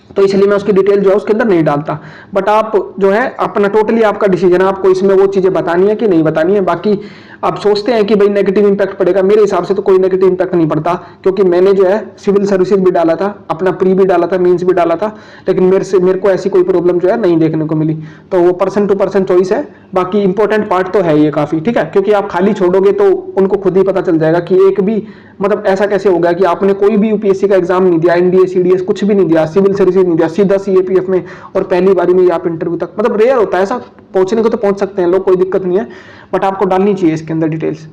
Speaker 1: तो इसलिए मैं उसकी डिटेल जो है उसके अंदर नहीं डालता। बट आप जो है अपना टोटली आपका डिसीजन है, आपको इसमें वो चीजें बतानी है कि नहीं बतानी है। बाकी आप सोचते हैं कि भाई नेगेटिव इंपैक्ट पड़ेगा, मेरे हिसाब से तो कोई नेगेटिव इंपैक्ट नहीं पड़ता, क्योंकि मैंने जो है सिविल सर्विसेज भी डाला था, अपना प्री भी डाला था, मींस भी डाला था, लेकिन मेरे को ऐसी कोई प्रॉब्लम जो है नहीं देखने को मिली। तो वो पर्सन टू पर्सन चॉइस है। बाकी इंपॉर्टेंट पार्ट तो है ये काफी, ठीक है, क्योंकि आप खाली छोड़ोगे तो उनको खुद ही पता चल जाएगा कि एक भी मतलब ऐसा कैसे हो गया कि आपने कोई भी यूपीएससी का एग्जाम नहीं दिया, एनडीए सीडीएस कुछ भी नहीं दिया, सिविल सर्विसेज नहीं दिया, सीधा सीएपीएफ में, और पहली बारी में आप इंटरव्यू तक, मतलब रेयर होता है ऐसा, पहुंचने को तो पहुंच सकते हैं लोग, कोई दिक्कत नहीं है, बट आपको डालनी चाहिए इसके अंदर डिटेल्स।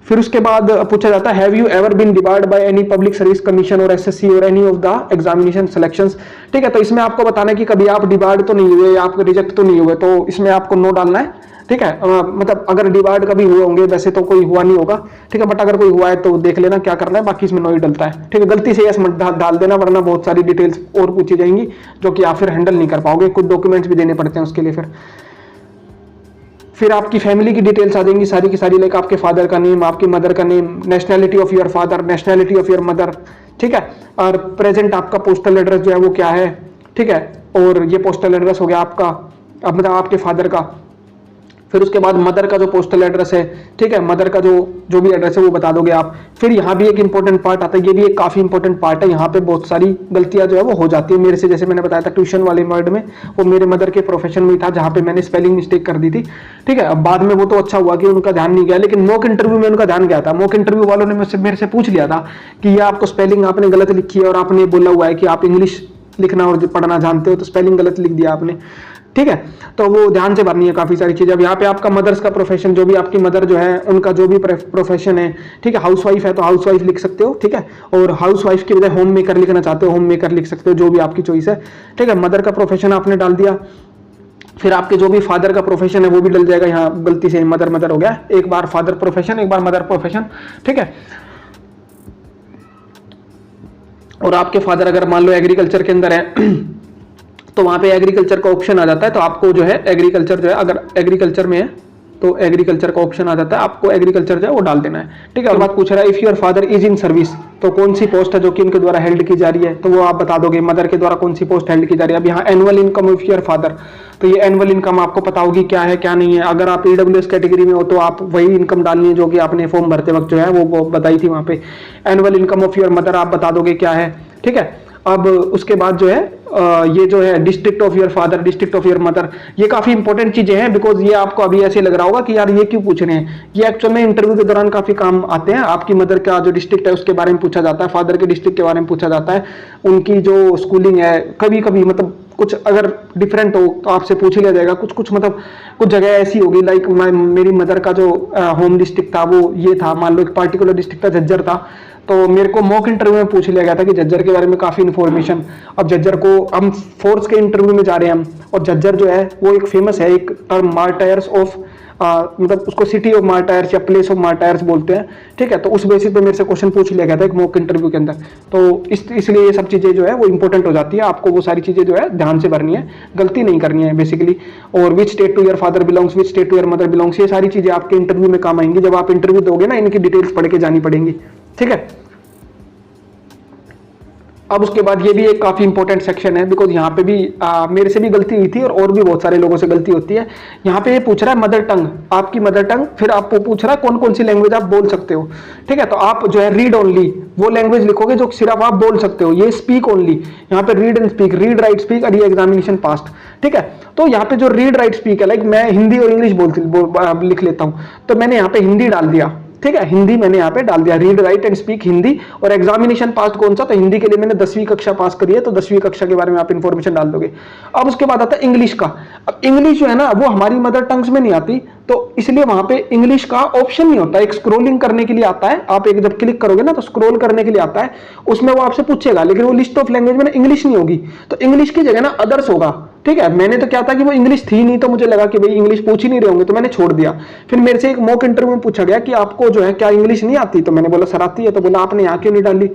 Speaker 1: फिर उसके बाद पूछा जाता है, have you ever been debarred by any public service commission और एसएससी और any of the examination selections. ठीक है, तो इसमें आपको बताना है कि कभी आप डिबार्ड तो नहीं हुए, आप रिजेक्ट तो नहीं हुए, तो इसमें आपको नो डालना है। ठीक है, मतलब अगर डिबार्ड कभी हुए होंगे, वैसे तो कोई हुआ नहीं होगा, ठीक है, बट अगर कोई हुआ है तो देख लेना क्या करना है, बाकी इसमें नो ही डलता है। ठीक है, गलती से यस मत डाल देना, वरना बहुत सारी डिटेल्स और पूछी जाएंगी जो कि आप फिर हैंडल नहीं कर पाओगे, कुछ डॉक्यूमेंट्स भी देने पड़ते हैं उसके लिए। फिर आपकी फैमिली की डिटेल्स आ जाएंगी सारी की सारी, लाइक आपके फादर का नेम, आपकी मदर का name, nationality of your father, nationality of your mother, ठीक है, और प्रेजेंट आपका पोस्टल एड्रेस जो है वो क्या है, ठीक है, और ये पोस्टल एड्रेस हो गया आपका, अब मतलब आपके फादर का। फिर उसके बाद मदर का जो पोस्टल एड्रेस है, ठीक है, मदर का जो भी एड्रेस है वो बता दोगे आप। फिर यहाँ भी एक इंपॉर्टेंट पार्ट आता है, ये भी एक काफी इंपॉर्टेंट पार्ट है, यहाँ पे बहुत सारी गलतियां जो है वो हो जाती है मेरे से, जैसे मैंने बताया था ट्यूशन वाले वर्ड में, वो मेरे मदर के प्रोफेशन में था जहाँ पे मैंने स्पेलिंग मिस्टेक कर दी थी। ठीक है, अब बाद में वो तो अच्छा हुआ कि उनका ध्यान नहीं गया, लेकिन मॉक इंटरव्यू में उनका ध्यान गया था। मॉक इंटरव्यू वालों ने मेरे से पूछ लिया था कि ये आपको स्पेलिंग आपने गलत लिखी है, और आपने बोला हुआ है कि आप इंग्लिश लिखना और पढ़ना जानते हो, तो स्पेलिंग गलत लिख दिया आपने। ठीक है, तो वो ध्यान से भरनी है काफी सारी चीजें। अब यहाँ पे आपका मदर्स का प्रोफेशन, जो भी आपकी मदर जो है उनका जो भी प्रोफेशन है, ठीक है, हाउसवाइफ है तो हाउसवाइफ लिख सकते हो, ठीक है, और हाउसवाइफ की बजाय होम मेकर लिखना चाहते हो होम मेकर लिख सकते हो, जो भी आपकी चॉइस है। ठीक है, मदर का प्रोफेशन आपने डाल दिया। फिर आपके जो भी फादर का प्रोफेशन है वो भी डल जाएगा, यहाँ गलती से मदर हो गया, एक बार फादर प्रोफेशन एक बार मदर प्रोफेशन। ठीक है, और आपके फादर अगर मान लो एग्रीकल्चर के अंदर है तो वहां पे एग्रीकल्चर का ऑप्शन आ जाता है, तो आपको जो है एग्रीकल्चर जो है, अगर एग्रीकल्चर में है तो एग्रीकल्चर का ऑप्शन आ जाता है, आपको एग्रीकल्चर जो है वो डाल देना है। ठीक है, और बात पूछ रहा है if your father is in service, तो कौन सी पोस्ट है जो कि इनके द्वारा हेल्ड की जा रही है, तो वो आप बता दोगे मदर के द्वारा कौन सी पोस्ट हेल्ड की जा रही है। अब यहाँ annual income of your father, तो ये एनुअल इनकम आपको पता होगी क्या है क्या नहीं है। अगर आप ईडब्ल्यूएस कैटेगरी में हो तो आप वही इनकम डालनी है जो कि आपने फॉर्म भरते वक्त जो है वो बताई थी वहां पे। Annual income of your mother आप बता दोगे क्या है। ठीक है, अब उसके बाद जो है ये जो है district of your father, district of your mother, ये काफी इंपॉर्टेंट चीजें हैं, बिकॉज ये आपको अभी ऐसे लग रहा होगा कि यार ये क्यों पूछ रहे हैं, ये एक्चुअल में इंटरव्यू के दौरान काफी काम आते हैं। आपकी मदर का जो डिस्ट्रिक्ट है उसके बारे में पूछा जाता है, फादर के डिस्ट्रिक्ट के बारे में पूछा जाता है, उनकी जो स्कूलिंग है, कभी कभी मतलब कुछ अगर डिफरेंट हो तो आपसे पूछ लिया जाएगा। कुछ मतलब कुछ जगह ऐसी होगी, लाइक मेरी मदर का जो होम डिस्ट्रिक्ट था वो ये था, मान लो एक पार्टिकुलर डिस्ट्रिक्ट था झज्जर था, तो मेरे को मॉक इंटरव्यू में पूछ लिया गया था कि झज्जर के बारे में काफी इन्फॉर्मेशन। अब झज्जर को हम फोर्स के इंटरव्यू में जा रहे हैं हम, और झज्जर जो है वो एक फेमस है, एक टर्म मार्टायर्स ऑफ मतलब उसको सिटी ऑफ मार्टायर्स या प्लेस ऑफ मार्टायर्स बोलते हैं। ठीक है, तो उस बेसिस पे मेरे से क्वेश्चन पूछ लिया गया था एक मॉक इंटरव्यू के अंदर, तो इसलिए ये सब चीजें जो है वो इंपॉर्टेंट हो जाती है, आपको वो सारी चीजें जो है ध्यान से भरनी है, गलती नहीं करनी है बेसिकली। और which state to your father belongs, which state to your mother belongs, ये सारी चीजें आपके इंटरव्यू में काम आएंगी। जब आप इंटरव्यू दोगे ना, इनकी डिटेल्स पढ़ के जानी पड़ेंगी। ठीक है, अब उसके बाद ये भी एक काफी इंपॉर्टेंट सेक्शन है, बिकॉज यहाँ पे भी मेरे से भी गलती हुई थी और भी बहुत सारे लोगों से गलती होती है। यहाँ पे ये पूछ रहा है मदर टंग, आपकी मदर टंग, फिर आपको पूछ रहा है कौन कौन सी लैंग्वेज आप बोल सकते हो। ठीक है, तो आप जो है रीड ओनली वो लैंग्वेज लिखोगे जो सिर्फ आप बोल सकते हो, ये स्पीक ओनली, यहाँ पे read and speak, read write speak और ये एग्जामिनेशन पास्ट। ठीक है, तो यहाँ पे जो रीड राइट स्पीक है, लाइक मैं हिंदी और इंग्लिश लिख लेता हूँ, तो मैंने यहाँ पे हिंदी डाल दिया। ठीक है, हिंदी मैंने यहाँ पे डाल दिया, read write and speak Hindi. और एग्जामिनेशन पास्ट कौन सा, तो हिंदी के लिए मैंने 10वीं कक्षा पास करी है, तो 10वीं कक्षा के बारे में आप इंफॉर्मेशन डाल दोगे। अब उसके बाद आता है इंग्लिश का। अब इंग्लिश जो है ना वो हमारी मदर टंग्स में नहीं आती, तो इसलिए वहां पे इंग्लिश का ऑप्शन नहीं होता, एक स्क्रोलिंग करने के लिए आता है, आप एक जब क्लिक करोगे ना तो स्क्रोल करने के लिए आता है, उसमें वो आपसे पूछेगा, लेकिन वो लिस्ट ऑफ लैंग्वेज में ना इंग्लिश नहीं होगी, तो इंग्लिश की जगह ना अदर्स होगा। ठीक है, मैंने तो क्या था कि वो इंग्लिश थी नहीं, तो मुझे लगा कि भाई इंग्लिश पूछ ही नहीं रहे होंगे, तो मैंने छोड़ दिया। फिर मेरे से एक मॉक इंटरव्यू में पूछा गया कि आपको जो है क्या इंग्लिश नहीं आती, तो मैंने बोला सर आती है, तो बोला आपने यहाँ क्यों नहीं डाली।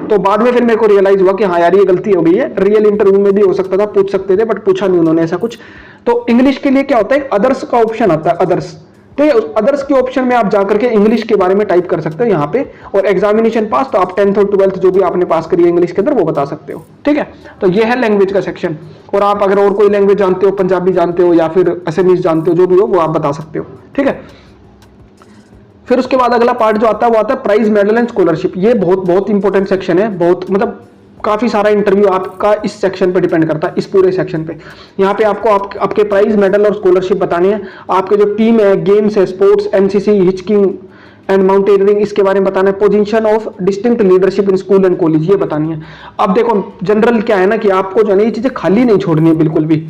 Speaker 1: तो बाद में फिर मेरे को रियलाइज हुआ कि हाँ यार ये गलती हो गई है, रियल इंटरव्यू में भी हो सकता था, पूछ सकते थे, बट पूछा नहीं उन्होंने ऐसा कुछ। तो इंग्लिश के लिए क्या होता है, अदर्स का ऑप्शन आता है, अदर्स। ठीक है। अदर्स के ऑप्शन में आप जाकर के इंग्लिश के बारे में टाइप कर सकते हो यहाँ पे, और एग्जामिनेशन पास तो आप 10th और 12th जो भी आपने पास करी है इंग्लिश के अंदर वो बता सकते हो। ठीक है, तो ये है लैंग्वेज का सेक्शन। और आप अगर और कोई लैंग्वेज जानते हो, पंजाबी जानते हो या फिर असमीज जानते हो, जो भी हो वो आप बता सकते हो। ठीक है, फिर उसके बाद अगला पार्ट जो आता है वो आता है प्राइज मेडल एंड स्कॉलरशिप। ये बहुत बहुत इंपॉर्टेंट सेक्शन है, बहुत मतलब काफी सारा इंटरव्यू आपका इस सेक्शन पे डिपेंड करता है, इस पूरे सेक्शन पे। यहाँ पे आपको आपके प्राइज मेडल और स्कॉलरशिप बतानी है, आपके जो टीम है, गेम्स है, स्पोर्ट्स, एनसीसी, हिचकिंग एंड माउंटेनियरिंग, इसके बारे में बताना है। Position of distinct leadership in school and college, ये बतानी है। अब देखो जनरल क्या है ना कि आपको जो है ये चीजें खाली नहीं छोड़नी है बिल्कुल भी,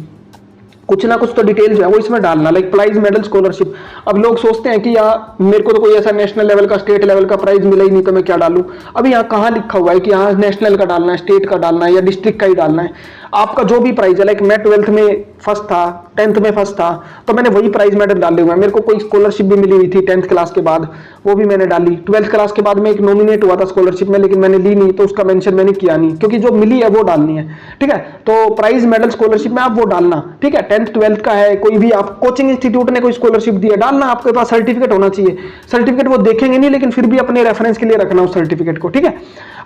Speaker 1: कुछ ना कुछ तो डिटेल जो है वो इसमें डालना, लाइक प्राइज मेडल स्कॉलरशिप। अब लोग सोचते हैं कि यार मेरे को तो कोई ऐसा नेशनल लेवल का, स्टेट लेवल का प्राइज मिला ही नहीं तो मैं क्या डालूं। अभी यहाँ कहाँ लिखा हुआ है कि यहाँ नेशनल का डालना है, स्टेट का डालना है या डिस्ट्रिक्ट का ही डालना है। आपका जो भी प्राइज है, लाइक मैं 12th में फर्स्ट था, 10th में फर्स्ट था, तो मैंने वही प्राइज मेडल डाले हुए हैं। मेरे को कोई स्कॉलरशिप भी मिली हुई थी 10th क्लास के बाद, वो भी मैंने डाली। 12th क्लास के बाद में एक नॉमिनेट हुआ था स्कॉलरशिप में, लेकिन मैंने ली नहीं, तो उसका मेंशन मैंने किया नहीं, क्योंकि जो मिली है वो डालनी है। ठीक है, तो प्राइज मेडल स्कॉलरशिप में आप वो डालना। ठीक है, 10th 12th का है, कोई भी आप कोचिंग इंस्टीट्यूट ने कोई स्कॉलरशिप दी है, डालना। आपके पास सर्टिफिकेट होना चाहिए, सर्टिफिकेट वो देखेंगे नहीं, लेकिन फिर भी अपने रेफरेंस के लिए रखना उस सर्टिफिकेट को। ठीक है,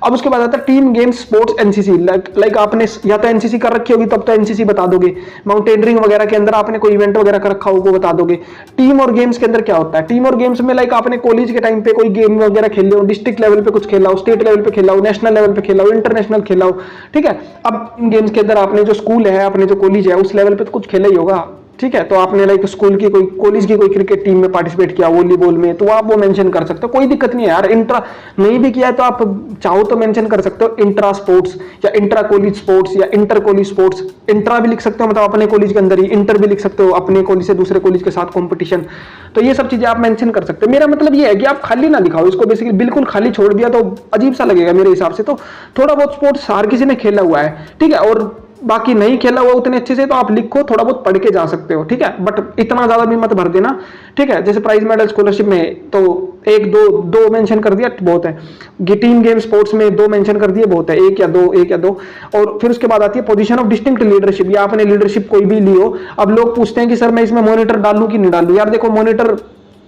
Speaker 1: अब उसके बाद आता है team games, sports, NCC. Like आपने या तो एनसीसी कर रखी होगी तब तो एनसीसी बता दोगे, माउंटेनियरिंग वगैरह के अंदर आपने कोई इवेंट वगैरह कर रखा होगा वो बता दोगे। टीम और गेम्स के अंदर क्या होता है, टीम और गेम्स में लाइक आपने कॉलेज के टाइम पे कोई गेम वगैरह खेले हो, डिस्ट्रिक्ट लेवल पे कुछ खेला हो, स्टेट लेवल पे खेला हो, नेशनल लेवल पे खेला हो, इंटरनेशनल खेला हो। ठीक है, अब इन गेम्स के अंदर आपने जो स्कूल है, अपने जो कॉलेज है, उस लेवल पे तो कुछ खेला ही होगा। ठीक है, तो आपने लाइक स्कूल की कोई, कॉलेज की कोई क्रिकेट टीम में पार्टिसिपेट किया, वॉलीबॉल में, तो आप वो मेंशन कर सकते हो, कोई दिक्कत नहीं है यार। इंट्रा नहीं भी किया है तो आप चाहो तो मेंशन कर सकते हो, इंट्रा स्पोर्ट्स या इंट्रा कॉलेज स्पोर्ट्स या इंटर कॉलेज स्पोर्ट्स। इंट्रा भी लिख सकते हो, मतलब अपने कॉलेज के अंदर ही, इंटर भी लिख सकते हो, अपने कॉलेज से दूसरे कॉलेज के साथ कॉम्पिटिशन। तो ये सब चीजें आप मेंशन कर सकते हो। मेरा मतलब ये है कि आप खाली ना दिखाओ इसको, बेसिकली बिल्कुल खाली छोड़ दिया तो अजीब सा लगेगा मेरे हिसाब से। तो थोड़ा बहुत स्पोर्ट्स हर किसी ने खेला हुआ है, ठीक है, और बाकी नहीं खेला हुआ उतने अच्छे से तो आप लिखो, थोड़ा बहुत पढ़ के जा सकते हो। ठीक है, बट इतना ज्यादा भी मत भर देना। ठीक है, जैसे प्राइज मेडल स्कॉलरशिप में तो एक दो मेंशन कर दिया बहुत है, टीम गेम स्पोर्ट्स में 2 मेंशन कर दिए बहुत है, एक या दो। और फिर उसके बाद आती है पोजीशन ऑफ डिस्टिंक्ट लीडरशिप, या आपने लीडरशिप कोई भी ली हो। अब लोग पूछते हैं कि सर मैं इसमें मॉनिटर डालूं कि नहीं डालूं। यार देखो मॉनिटर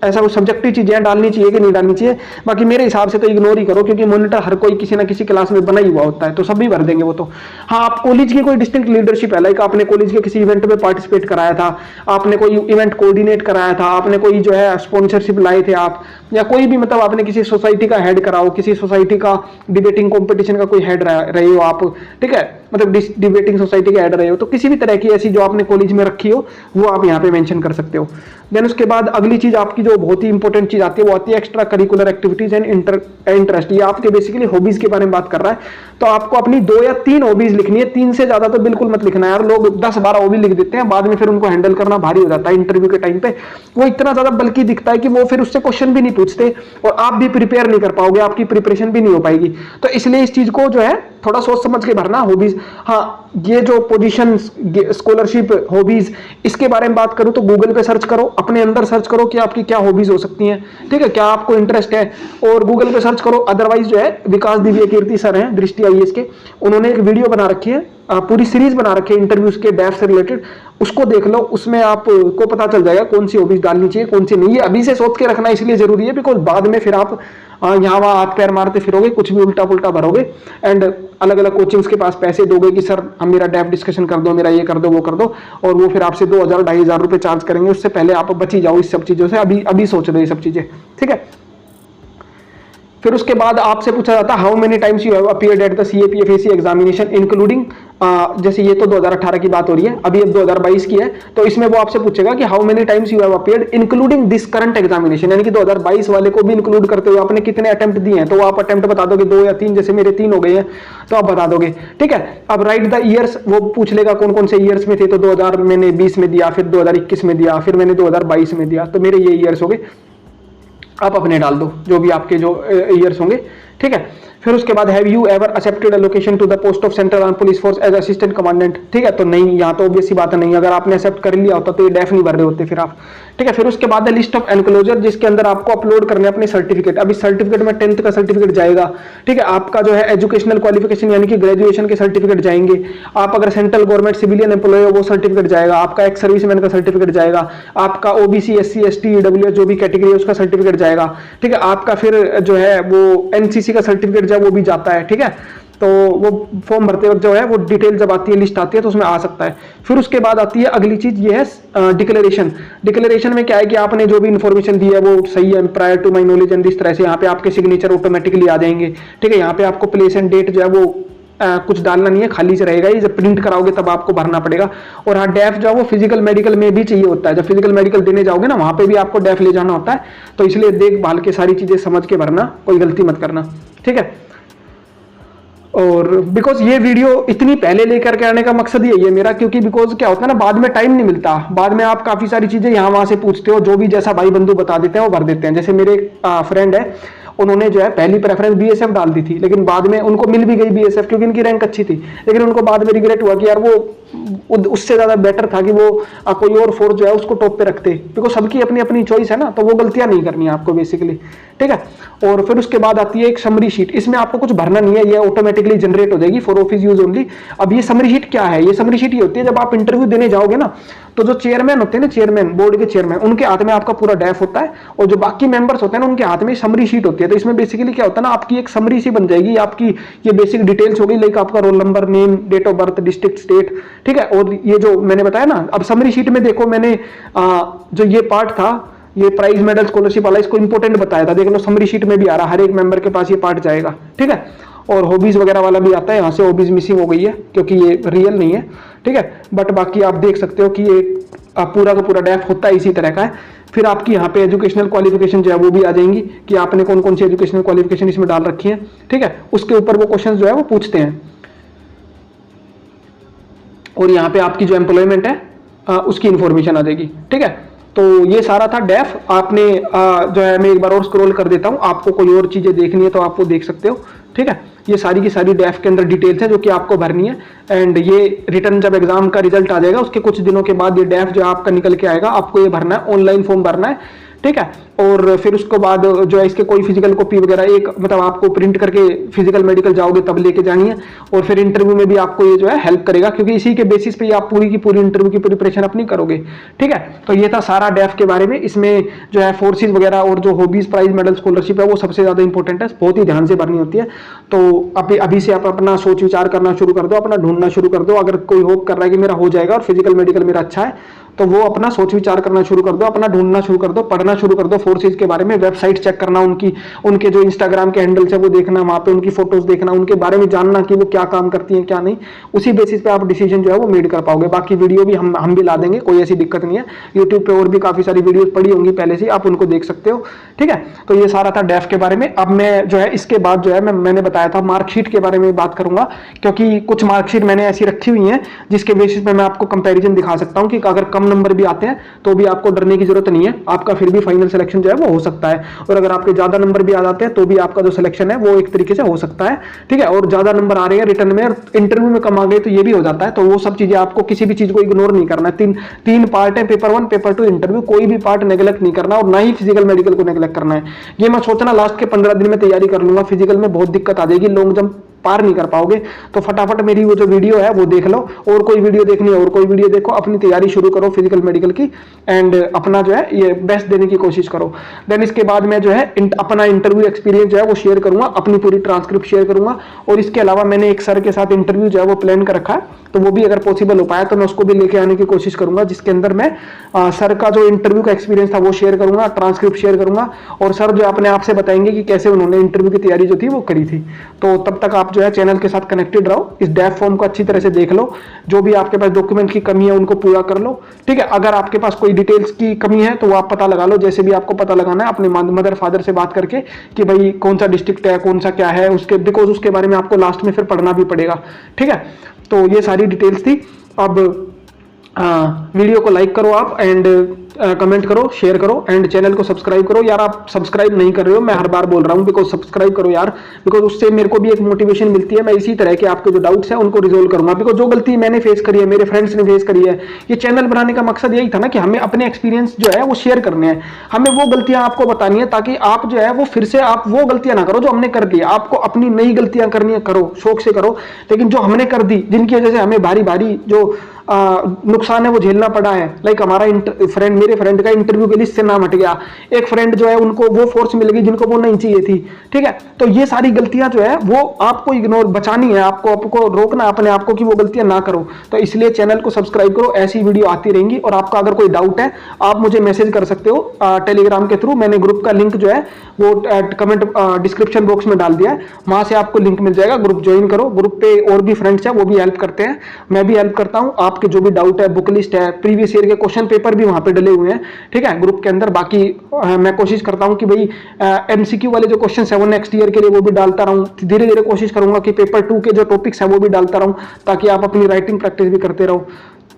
Speaker 1: ऐसा कुछ सब्जेक्टिव चीजें डालनी चाहिए कि नहीं डालनी चाहिए, बाकी मेरे हिसाब से तो इग्नोर ही करो, क्योंकि मॉनिटर हर कोई किसी ना किसी क्लास में बना ही हुआ होता है, तो सभी भर देंगे वो तो। हाँ, आप कॉलेज की कोई डिस्टिंक्ट लीडरशिप है, लाइक आपने कॉलेज के किसी इवेंट में पार्टिसिपेट कराया था, आपने कोई इवेंट कोऑर्डिनेट कराया था, आपने कोई जो है स्पॉन्सरशिप लाए थे आप, या कोई भी मतलब आपने किसी सोसाइटी का हेड कराओ, किसी सोसाइटी का डिबेटिंग कॉम्पिटिशन का कोई हेड रहे हो आप। ठीक है, मतलब डिबेटिंग सोसाइटी के हेड रहे हो, तो किसी भी तरह की ऐसी जो आपने कॉलेज में रखी हो वो आप यहाँ पे मेंशन कर सकते हो। देन उसके बाद अगली चीज आपकी जो बहुत ही इंपॉर्टेंट चीज आती है वो आती है extra curricular activities and interest. ये आपके बेसिकली हॉबीज के बारे में बात कर रहा है। तो आपको अपनी 2 या 3 हॉबीज लिखनी है, 3 से ज्यादा तो बिल्कुल मत लिखना यार। लोग 10-12 हॉबी लिख देते हैं, बाद में फिर उनको हैंडल करना भारी हो जाता है इंटरव्यू के टाइम पे। वो इतना ज्यादा बल्कि दिखता है कि वो फिर उससे क्वेश्चन भी नहीं पूछते और आप भी प्रिपेयर नहीं कर पाओगे, आपकी प्रिपरेशन भी नहीं हो पाएगी। तो इसलिए इस चीज को जो है थोड़ा सोच समझ के भरना हॉबीज। हाँ, ये जो पोजीशन स्कॉलरशिप हॉबीज, इसके बारे में बात करूं तो गूगल पे सर्च करो, अपने अंदर सर्च करो कि आपकी क्या हॉबीज हो सकती हैं। ठीक है, क्या आपको इंटरेस्ट है, और गूगल पे सर्च करो। अदरवाइज जो है विकास दिव्य कीर्ति सर हैं दृष्टि आईएएस के, उन्होंने एक वीडियो बना रखी है, पूरी सीरीज बना रखी है इंटरव्यूज के डैफ से रिलेटेड, उसको देख लो। उसमें आपको पता चल जाएगा कौन सी हॉबीज डालनी चाहिए, कौन सी नहीं। ये अभी से सोच के रखना इसलिए जरूरी है, बिकॉज बाद में फिर आप यहाँ वहाँ हाथ पैर मारते फिरोगे, कुछ भी उल्टा पुल्टा भरोगे, एंड अलग अलग कोचिंग्स के पास पैसे दोगे कि सर हम मेरा डैफ डिस्कशन कर दो, मेरा ये कर दो, वो कर दो, और वो फिर आपसे 2000-2500 रुपए चार्ज करेंगे। उससे पहले आप बची जाओ इस सब चीजों से, अभी सोच लो ये सब चीजें। ठीक है, फिर उसके बाद आपसे पूछा जाता है how many times you have appeared at the CAPF AC examination including, जैसे ये तो 2018 की बात हो रही है, अभी अब 2022 की है, तो इसमें वो आपसे पूछेगा कि how many times you have appeared including this current examination, यानी कि 2022 वाले को भी इंक्लूड करते हुए आपने कितने अटेम्प्ट दिए हैं। तो वो आप अटेम्प्ट बता दोगे, 2 या 3, जैसे मेरे 3 हो गए हैं तो आप बता दोगे। ठीक है, अब राइट द ईयर्स, वो पूछ लेगा कौन कौन से ईयर्स में थे, तो 2000 मैंने 20 में दिया, फिर 2021 में दिया, फिर मैंने 2022 में दिया, तो मेरे ये ईयर्स हो गए। आप अपने डाल दो जो भी आपके जो ईयर्स होंगे, ठीक है। फिर उसके बाद have you ever accepted allocation to the post of central arm police force as assistant commandant, ठीक है। तो नहीं, यहाँ तो ऑब्वियस सी बात है नहीं, अगर आपने एक्सेप्ट कर लिया होता तो ये डेफ नहीं भर रहे होते फिर आप, ठीक है। फिर उसके बाद है लिस्ट ऑफ एनक्लोजर, जिसके अंदर आपको अपलोड करने अपने सर्टिफिकेट। अब इस सर्टिफिकेट में 10th का सर्टिफिकेट जाएगा, ठीक है। आपका जो है एजुकेशनल क्वालिफिकेशन यानी कि ग्रेजुएशन के सर्टिफिकेट जाएंगे। आप अगर सेंट्रल गवर्नमेंट सिविलियन एम्प्लॉय हो वो सर्टिफिकेट जाएगा, आपका एक्स सर्विसमैन का सर्टिफिकेट जाएगा, आपका ओबीसी एससी एसटी ईडब्ल्यूएस जो भी कैटेगरी है उसका सर्टिफिकेट जाएगा, ठीक है। आपका फिर जो है वो एनसीसी का सर्टिफिकेट जो है वो भी जाता है, ठीक है। तो वो फॉर्म भरते वक्त जो है वो डिटेल जब आती है, लिस्ट आती है तो उसमें आ सकता है। फिर उसके बाद आती है अगली चीज, ये है डिक्लेरेशन। डिक्लेरेशन में क्या है कि आपने जो भी इंफॉर्मेशन दी है वो सही है, prior to my knowledge and इस तरह से यहाँ पे आपके सिग्नेचर ऑटोमेटिकली आ जाएंगे, ठीक है। यहाँ पे आपको प्लेस एंड डेट जो है वो कुछ डालना नहीं है, खाली से रहेगा, ये जब प्रिंट कराओगे तब आपको भरना पड़ेगा। और हाँ, डेफ जो है वो फिजिकल मेडिकल में भी चाहिए होता है, जब फिजिकल मेडिकल देने जाओगे ना वहां पे भी आपको डेफ ले जाना होता है, तो इसलिए देखभाल के सारी चीजें समझ के भरना, कोई गलती मत करना, ठीक है। और बिकॉज ये वीडियो इतनी पहले लेकर के आने का मकसद यही है मेरा, क्योंकि बिकॉज क्या होता है ना, बाद में टाइम नहीं मिलता, बाद में आप काफी सारी चीजें यहाँ वहां से पूछते हो, जो भी जैसा भाई बंधु बता देते हैं वो भर देते हैं। जैसे मेरे फ्रेंड है, उन्होंने जो है पहली प्रेफरेंस बीएसएफ डाल दी थी, लेकिन बाद में उनको मिल भी गई बीएसएफ क्योंकि इनकी रैंक अच्छी थी, लेकिन उनको बाद में रिग्रेट हुआ कि यार वो उससे ज्यादा बेटर था कि वो कोई और फोर्स जो है उसको टॉप पे रखते, बिकॉज सबकी अपनी अपनी चॉइस है ना, तो वो गलतियां नहीं करनी है आपको बेसिकली, ठीक है। और फिर उसके बाद आती है एक समरी शीट, इसमें आपको कुछ भरना नहीं है, ये ऑटोमेटिकली जनरेट हो जाएगी फॉर ऑफिस यूज ओनली। अब ये समरी शीट क्या है, ये समरी शीट ये होती है जब आप इंटरव्यू देने जाओगे ना, तो जो चेयरमैन होते हैं ना, चेयरमैन बोर्ड के चेयरमैन, उनके हाथ में आपका पूरा डेफ होता है, और जो बाकी मेंबर्स होते हैं ना उनके हाथ में समरी शीट होती है। तो इसमें बेसिकली क्या होता है ना, आपकी एक समरी सी बन जाएगी, आपकी ये बेसिक डिटेल्स होगी, लाइक आपका roll number, name, date of birth, district, state, ठीक है। और ये जो मैंने बताया ना, अब समरी शीट में देखो मैंने जो ये पार्ट था, ये प्राइज मेडल स्कॉलरशिप वाला, इसको इंपोर्टेंट बताया था, देख लो समरी शीट में भी आ रहा, हर एक मेंबर के पास ये पार्ट जाएगा, ठीक है। और हॉबीज वगैरह वाला भी आता है, यहाँ से हॉबीज मिसिंग हो गई है क्योंकि ये रियल नहीं है, ठीक है। बट बाकी आप देख सकते हो कि ये पूरा का पूरा डेफ होता है इसी तरह का है। फिर आपकी यहाँ पे एजुकेशनल क्वालिफिकेशन जो है वो भी आ जाएंगी कि आपने कौन कौन सी एजुकेशनल क्वालिफिकेशन इसमें डाल रखी है, ठीक है। उसके ऊपर वो क्वेश्चन जो है वो पूछते हैं। और यहाँ पे आपकी जो एम्प्लॉयमेंट है उसकी इंफॉर्मेशन आ जाएगी, ठीक है। तो ये सारा था डेफ। आपने जो है, मैं एक बार और स्क्रॉल कर देता हूँ, आपको कोई और चीजें देखनी है तो आप वो देख सकते हो, ठीक है। ये सारी की सारी डेफ के अंदर डिटेल्स है जो कि आपको भरनी है। एंड ये रिटर्न जब एग्जाम का रिजल्ट आ जाएगा उसके कुछ दिनों के बाद ये डेफ जो आपका निकल के आएगा, आपको ये भरना है, ऑनलाइन फॉर्म भरना है, ठीक है। और फिर उसके बाद जो है इसके कोई फिजिकल कॉपी वगैरह एक मतलब आपको प्रिंट करके फिजिकल मेडिकल जाओगे तब लेके जानी है। और फिर इंटरव्यू में भी आपको ये जो है हेल्प करेगा, क्योंकि इसी के बेसिस पे आप पूरी की पूरी इंटरव्यू की प्रिपरेशन अपनी करोगे, ठीक है। तो ये था सारा डेफ के बारे में। इसमें जो है फोर्सेज वगैरह और जो हॉबीज, प्राइज मेडल, स्कॉलरशिप है वो सबसे ज्यादा इंपॉर्टेंट है, बहुत ही ध्यान से भरनी होती है। तो अभी से आप अपना सोच विचार करना शुरू कर दो, अपना ढूंढना शुरू कर दो। अगर कोई होप कर रहा है कि मेरा हो जाएगा और फिजिकल मेडिकल मेरा अच्छा है, तो वो अपना सोच विचार करना शुरू कर दो, अपना ढूंढना शुरू कर दो, पढ़ना शुरू कर दो फोर्सेज के बारे में, वेबसाइट चेक करना, उनके जो इंस्टाग्राम के हैंडल्स है वो देखना, वहां पे उनकी फोटोज देखना, उनके बारे में जानना कि वो क्या काम करती हैं क्या नहीं। उसी बेसिस पे आप डिसीजन जो है वो मेड कर पाओगे। बाकी वीडियो भी हम भी ला देंगे, कोई ऐसी दिक्कत नहीं है। यूट्यूब पे और भी काफी सारी वीडियोस पड़ी होंगी पहले से, आप उनको देख सकते हो, ठीक है। तो ये सारा था डेफ के बारे में। अब मैं जो है इसके बाद जो है मैंने बताया था मार्कशीट के बारे में बात करूंगा, क्योंकि कुछ मार्कशीट मैंने ऐसी रखी हुई है जिसके बेसिस पे मैं आपको कंपेरिजन दिखा सकता हूँ कि अगर कम नंबर भी आते हैं तो भी आपको डरने की जरूरत नहीं है, आपका फिर भी फाइनल सिलेक्शन जो है वो हो सकता है। और अगर आपके ज्यादा नंबर भी आ जाते हैं तो भी आपका जो सिलेक्शन है वो एक तरीके से हो सकता है, ठीक है। और ज्यादा नंबर आ रहे हैं रिटर्न में, इंटरव्यू में कम आ गए तो ये भी हो जाता है। तो वो सब चीजें आपको किसी भी चीज को इग्नोर नहीं करना है। तीन पार्ट है, पेपर 1, पेपर 2, इंटरव्यू, कोई भी पार्ट नेग्लेक्ट नहीं करना और ना ही फिजिकल मेडिकल को नेग्लेक्ट करना है। ये मैं सोचना लास्ट के 15 दिन में तैयारी कर लूंगा, फिजिकल में बहुत दिक्कत आ जाएगी, लॉन्ग जंप पार नहीं कर पाओगे। तो फटाफट मेरी वो जो वीडियो है वो देख लो, और कोई वीडियो देखनी है और कोई वीडियो देखो, अपनी तैयारी शुरू करो फिजिकल मेडिकल की, एंड अपना जो है ये बेस्ट देने की कोशिश करो। देन इसके बाद मैं जो है अपना इंटरव्यू एक्सपीरियंस जो है वो शेयर करूंगा, अपनी पूरी ट्रांसक्रिप्ट शेयर करूंगा। और इसके अलावा मैंने एक सर के साथ इंटरव्यू जो है वो प्लान कर रखा है, तो वो भी अगर पॉसिबल हो पाया तो मैं उसको भी लेके आने की कोशिश करूंगा, जिसके अंदर मैं सर का जो इंटरव्यू का एक्सपीरियंस था वो शेयर करूंगा, ट्रांसक्रिप्ट शेयर करूंगा, और सर जो अपने आप से बताएंगे कि कैसे उन्होंने इंटरव्यू की तैयारी जो थी वो करी थी। तो तब तक आप जो है चैनल के साथ कनेक्टेड रहो, इस डेफ फॉर्म को अच्छी तरह से देख लो, जो भी आपके पास डॉक्यूमेंट की कमी है उनको पूरा कर लो, ठीक है। अगर आपके पास कोई डिटेल्स की कमी है तो वो आप पता लगा लो, जैसे भी आपको पता लगाना है अपने मदर फादर से बात करके कि भाई कौन सा डिस्ट्रिक्ट है, कौन सा क्या है उसके, बिकॉज उसके बारे में आपको लास्ट में फिर पढ़ना भी पड़ेगा, ठीक है। तो ये सारी डिटेल्स थी। अब वीडियो को लाइक करो आप, एंड कमेंट करो, शेयर करो, एंड चैनल को सब्सक्राइब करो। यार आप सब्सक्राइब नहीं कर रहे हो, मैं हर बार बोल रहा हूँ, बिकॉज सब्सक्राइब करो यार, बिकॉज उससे मेरे को भी एक मोटिवेशन मिलती है। मैं इसी तरह के आपके जो डाउट्स हैं उनको रिजोल्व करूंगा, बिकॉज जो गलती मैंने फेस करी है, मेरे फ्रेंड्स ने फेस करी है, ये चैनल बनाने का मकसद यही था ना कि हमें अपने एक्सपीरियंस जो है वो शेयर करने हैं, हमें वो गलतियां आपको बतानी है, ताकि आप जो है वो फिर से आप वो गलतियां ना करो जो हमने कर दी। आपको अपनी नई गलतियां करनी है, करो, शौक से करो, लेकिन जो हमने कर दी, जिनकी वजह से हमें भारी भारी जो नुकसान है वो झेलना पड़ा है, लाइक हमारा फ्रेंड, मेरे फ्रेंड का इंटरव्यू के लिस्ट से नाम हट गया, एक फ्रेंड जो है उनको वो फोर्स मिल गई जिनको वो नहीं चाहिए थी, ठीक है। तो ये सारी गलतियां जो है वो आपको इग्नोर बचानी है, आपको रोकना अपने आपको कि वो गलतियां ना करो। तो इसलिए चैनल को सब्सक्राइब करो, ऐसी वीडियो आती रहेंगी। और आपका अगर कोई डाउट है आप मुझे मैसेज कर सकते हो टेलीग्राम के थ्रू, मैंने ग्रुप का लिंक जो है वो कमेंट डिस्क्रिप्शन बॉक्स में डाल दिया है, वहां से आपको लिंक मिल जाएगा, ग्रुप ज्वाइन करो। ग्रुप पे और भी फ्रेंड्स हैं, वो भी हेल्प करते हैं, मैं भी हेल्प करता हूं। आपके जो भी डाउट है, बुक लिस्ट है, प्रीवियस ईयर के क्वेश्चन पेपर भी वहां पे डले हुए हैं, ठीक है, ग्रुप के अंदर। बाकी मैं कोशिश करता हूं कि भाई एमसीक्यू वाले जो क्वेश्चन है वो नेक्स्ट ईयर के लिए वो भी डालता रहूं, धीरे धीरे कोशिश करूंगा कि पेपर 2 के जो टॉपिक्स है वो भी डालता रहूं, ताकि आप अपनी राइटिंग प्रैक्टिस भी करते रहो।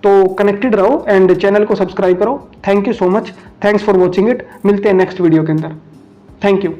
Speaker 1: तो कनेक्टेड रहो एंड चैनल को सब्सक्राइब करो। Thank you so much, thanks for watching it. मिलते हैं नेक्स्ट वीडियो के अंदर। Thank you.